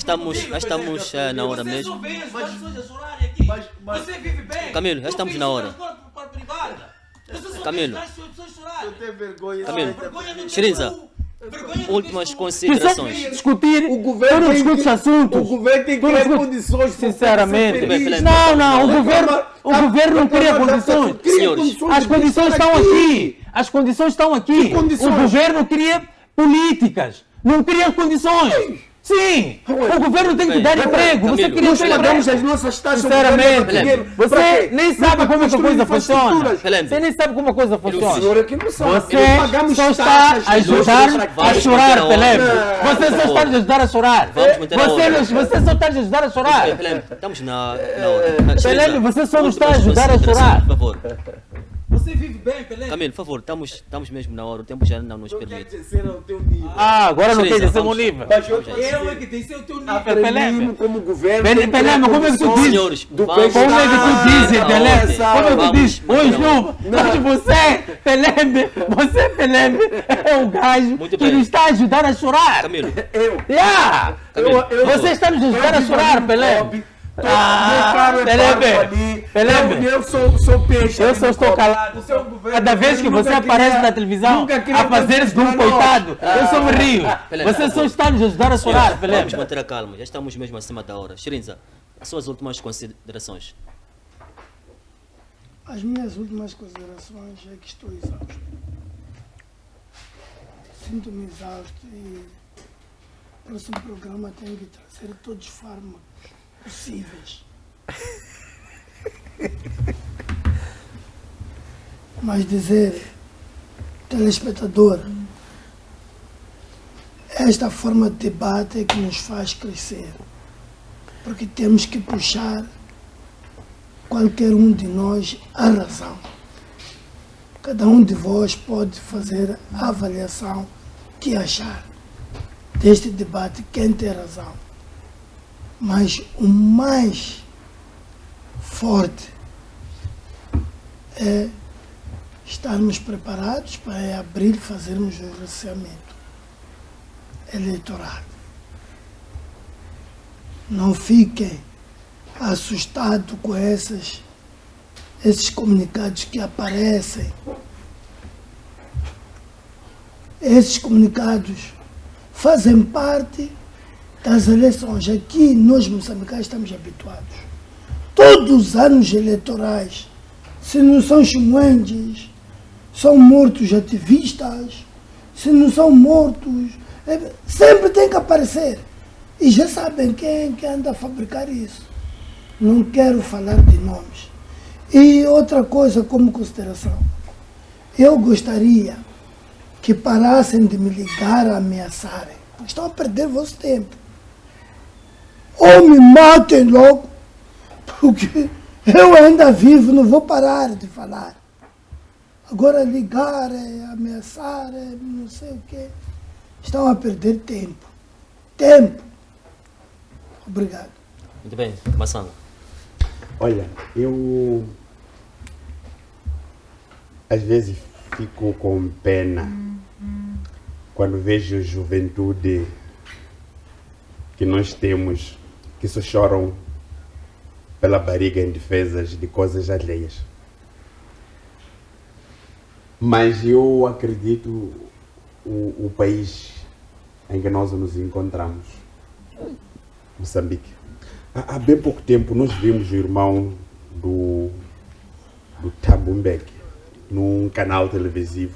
estamos na hora mesmo. Camilo, já estamos na hora. Camilo, Shrenza, últimas considerações. Discutir, o governo não discute assuntos. O governo tem que criar condições. Sinceramente. Não, o governo não cria condições. Senhores, as condições estão aqui. As condições estão aqui. O governo cria políticas. Não cria condições. Sim! O governo tem que dar emprego. Você queria Nós ter pagamos emprego. as nossas taxas. Sinceramente, você nem sabe como é que a coisa funciona. Pelé. Você nem sabe como a coisa O funciona. senhor aqui não sabe. Você Pagamos só está taxas, a ajudar a Vamos chorar, manter a Pelé. ordem. Você só está a ajudar a chorar. Vamos manter a ordem. Você só está a ajudar a chorar. Pelé, estamos na ordem. Pelé, você só nos está a Últimas ajudar a chorar. considerações, por favor. Você vive bem, Pelé? Camilo, por favor, estamos mesmo na hora. O tempo já não nos Eu quero permite. descer ao teu nível. Agora não Excelência, quer dizer o vamos. nível. Eu é que descer ao teu nível. Aprendimos como governo. Pelé, tem que ter Pelé, mas como é que tu condições dizes? Senhores, do vamos. Como é que tu dizes, Pelé? ordem. Como é que tu Vamos dizes? manter Oi, a Juba, mas você, Pelé, é o gajo Muito que bem. nos está a ajudar a chorar. Camilo, Yeah! Camilo, Você está nos ajudar a chorar, Pelé. Eu sou peixe. Eu só estou calado. Cada vez que você aparece na televisão a fazer-se de um coitado, eu só me rio. Pelé, Você só está nos ajudar a chorar, Pelé. vamos manter a calma. Já estamos mesmo acima da hora. Shirinza, as suas últimas considerações. As minhas últimas considerações é que estou exausto. Sinto-me exausto e o próximo programa tem que trazer todos os fármacos possíveis. Mas dizer, telespectador, esta forma de debate é que nos faz crescer. Porque temos que puxar qualquer um de nós a razão. Cada um de vós pode fazer a avaliação que achar deste debate, quem tem razão. Mas o mais forte é estarmos preparados para em abril fazermos o receamento eleitoral. Não fiquem assustados com esses comunicados que aparecem. Esses comunicados fazem parte das eleições. Aqui nós moçambicanos estamos habituados. Todos os anos eleitorais, se não são chumuendes, são mortos ativistas, se não são mortos, sempre tem que aparecer. E já sabem quem que anda a fabricar isso. Não quero falar de nomes. E outra coisa como consideração. Eu gostaria que parassem de me ligar a ameaçarem. Porque estão a perder o vosso tempo. Ou me matem logo, porque eu ainda vivo, não vou parar de falar. Agora ligar, ameaçar, não sei o quê. Estão a perder tempo. Tempo. Obrigado. Muito bem, Massanga. Olha, eu às vezes fico com pena quando vejo juventude que nós temos que só choram pela barriga em defesas de coisas alheias. Mas eu acredito o país em que nós nos encontramos, Moçambique. Há bem pouco tempo nós vimos o irmão do Thabo Mbeki num canal televisivo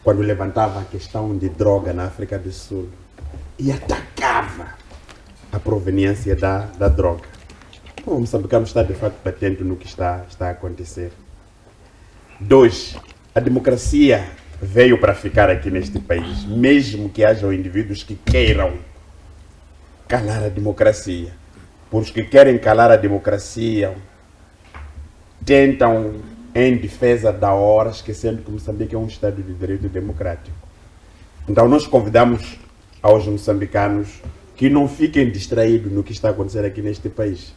quando levantava a questão de droga na África do Sul e atacava a proveniência da droga. O moçambicano está de fato patente no que está a acontecer. 2. A democracia veio para ficar aqui neste país, mesmo que hajam indivíduos que queiram calar a democracia. Por os que querem calar a democracia, tentam em defesa da hora, esquecendo que Moçambique é um Estado de Direito democrático. Então nós convidamos aos moçambicanos que não fiquem distraídos no que está acontecendo aqui neste país.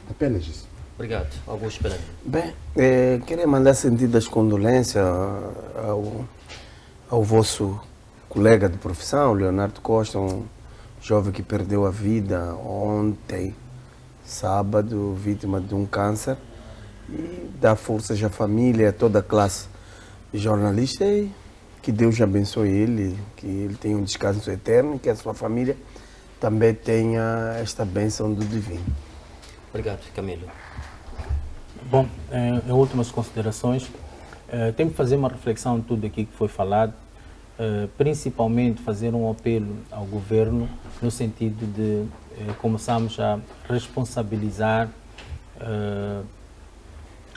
Apenas isso. Obrigado. Augusto Pereira. Bem, queria mandar sentidas condolências ao vosso colega de profissão, Leonardo Costa, um jovem que perdeu a vida ontem, sábado, vítima de um câncer. E dá forças à família, a toda a classe de jornalistas, e que Deus abençoe ele, que ele tenha um descanso eterno e que a sua família também tenha esta bênção do divino. Obrigado, Camilo. Bom, em últimas considerações, tenho que fazer uma reflexão de tudo aqui que foi falado. principalmente fazer um apelo ao governo no sentido de começarmos a responsabilizar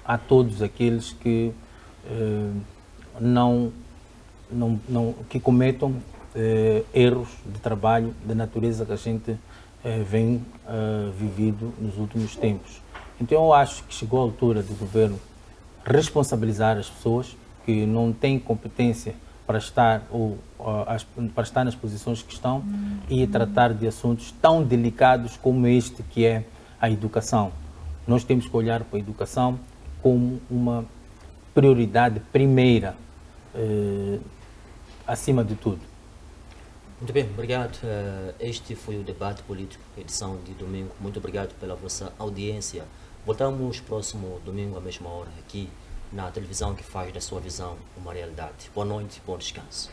a todos aqueles que que cometam erros de trabalho da natureza que a gente vem vivido nos últimos tempos. Então eu acho que chegou a altura do governo responsabilizar as pessoas que não têm competência para estar nas posições que estão e tratar de assuntos tão delicados como este que é a educação. Nós temos que olhar para a educação como uma prioridade primeira, acima de tudo. Muito bem, obrigado. Este foi o Debate Político, edição de domingo. Muito obrigado pela vossa audiência. Voltamos próximo domingo à mesma hora aqui na televisão que faz da sua visão uma realidade. Boa noite, bom descanso.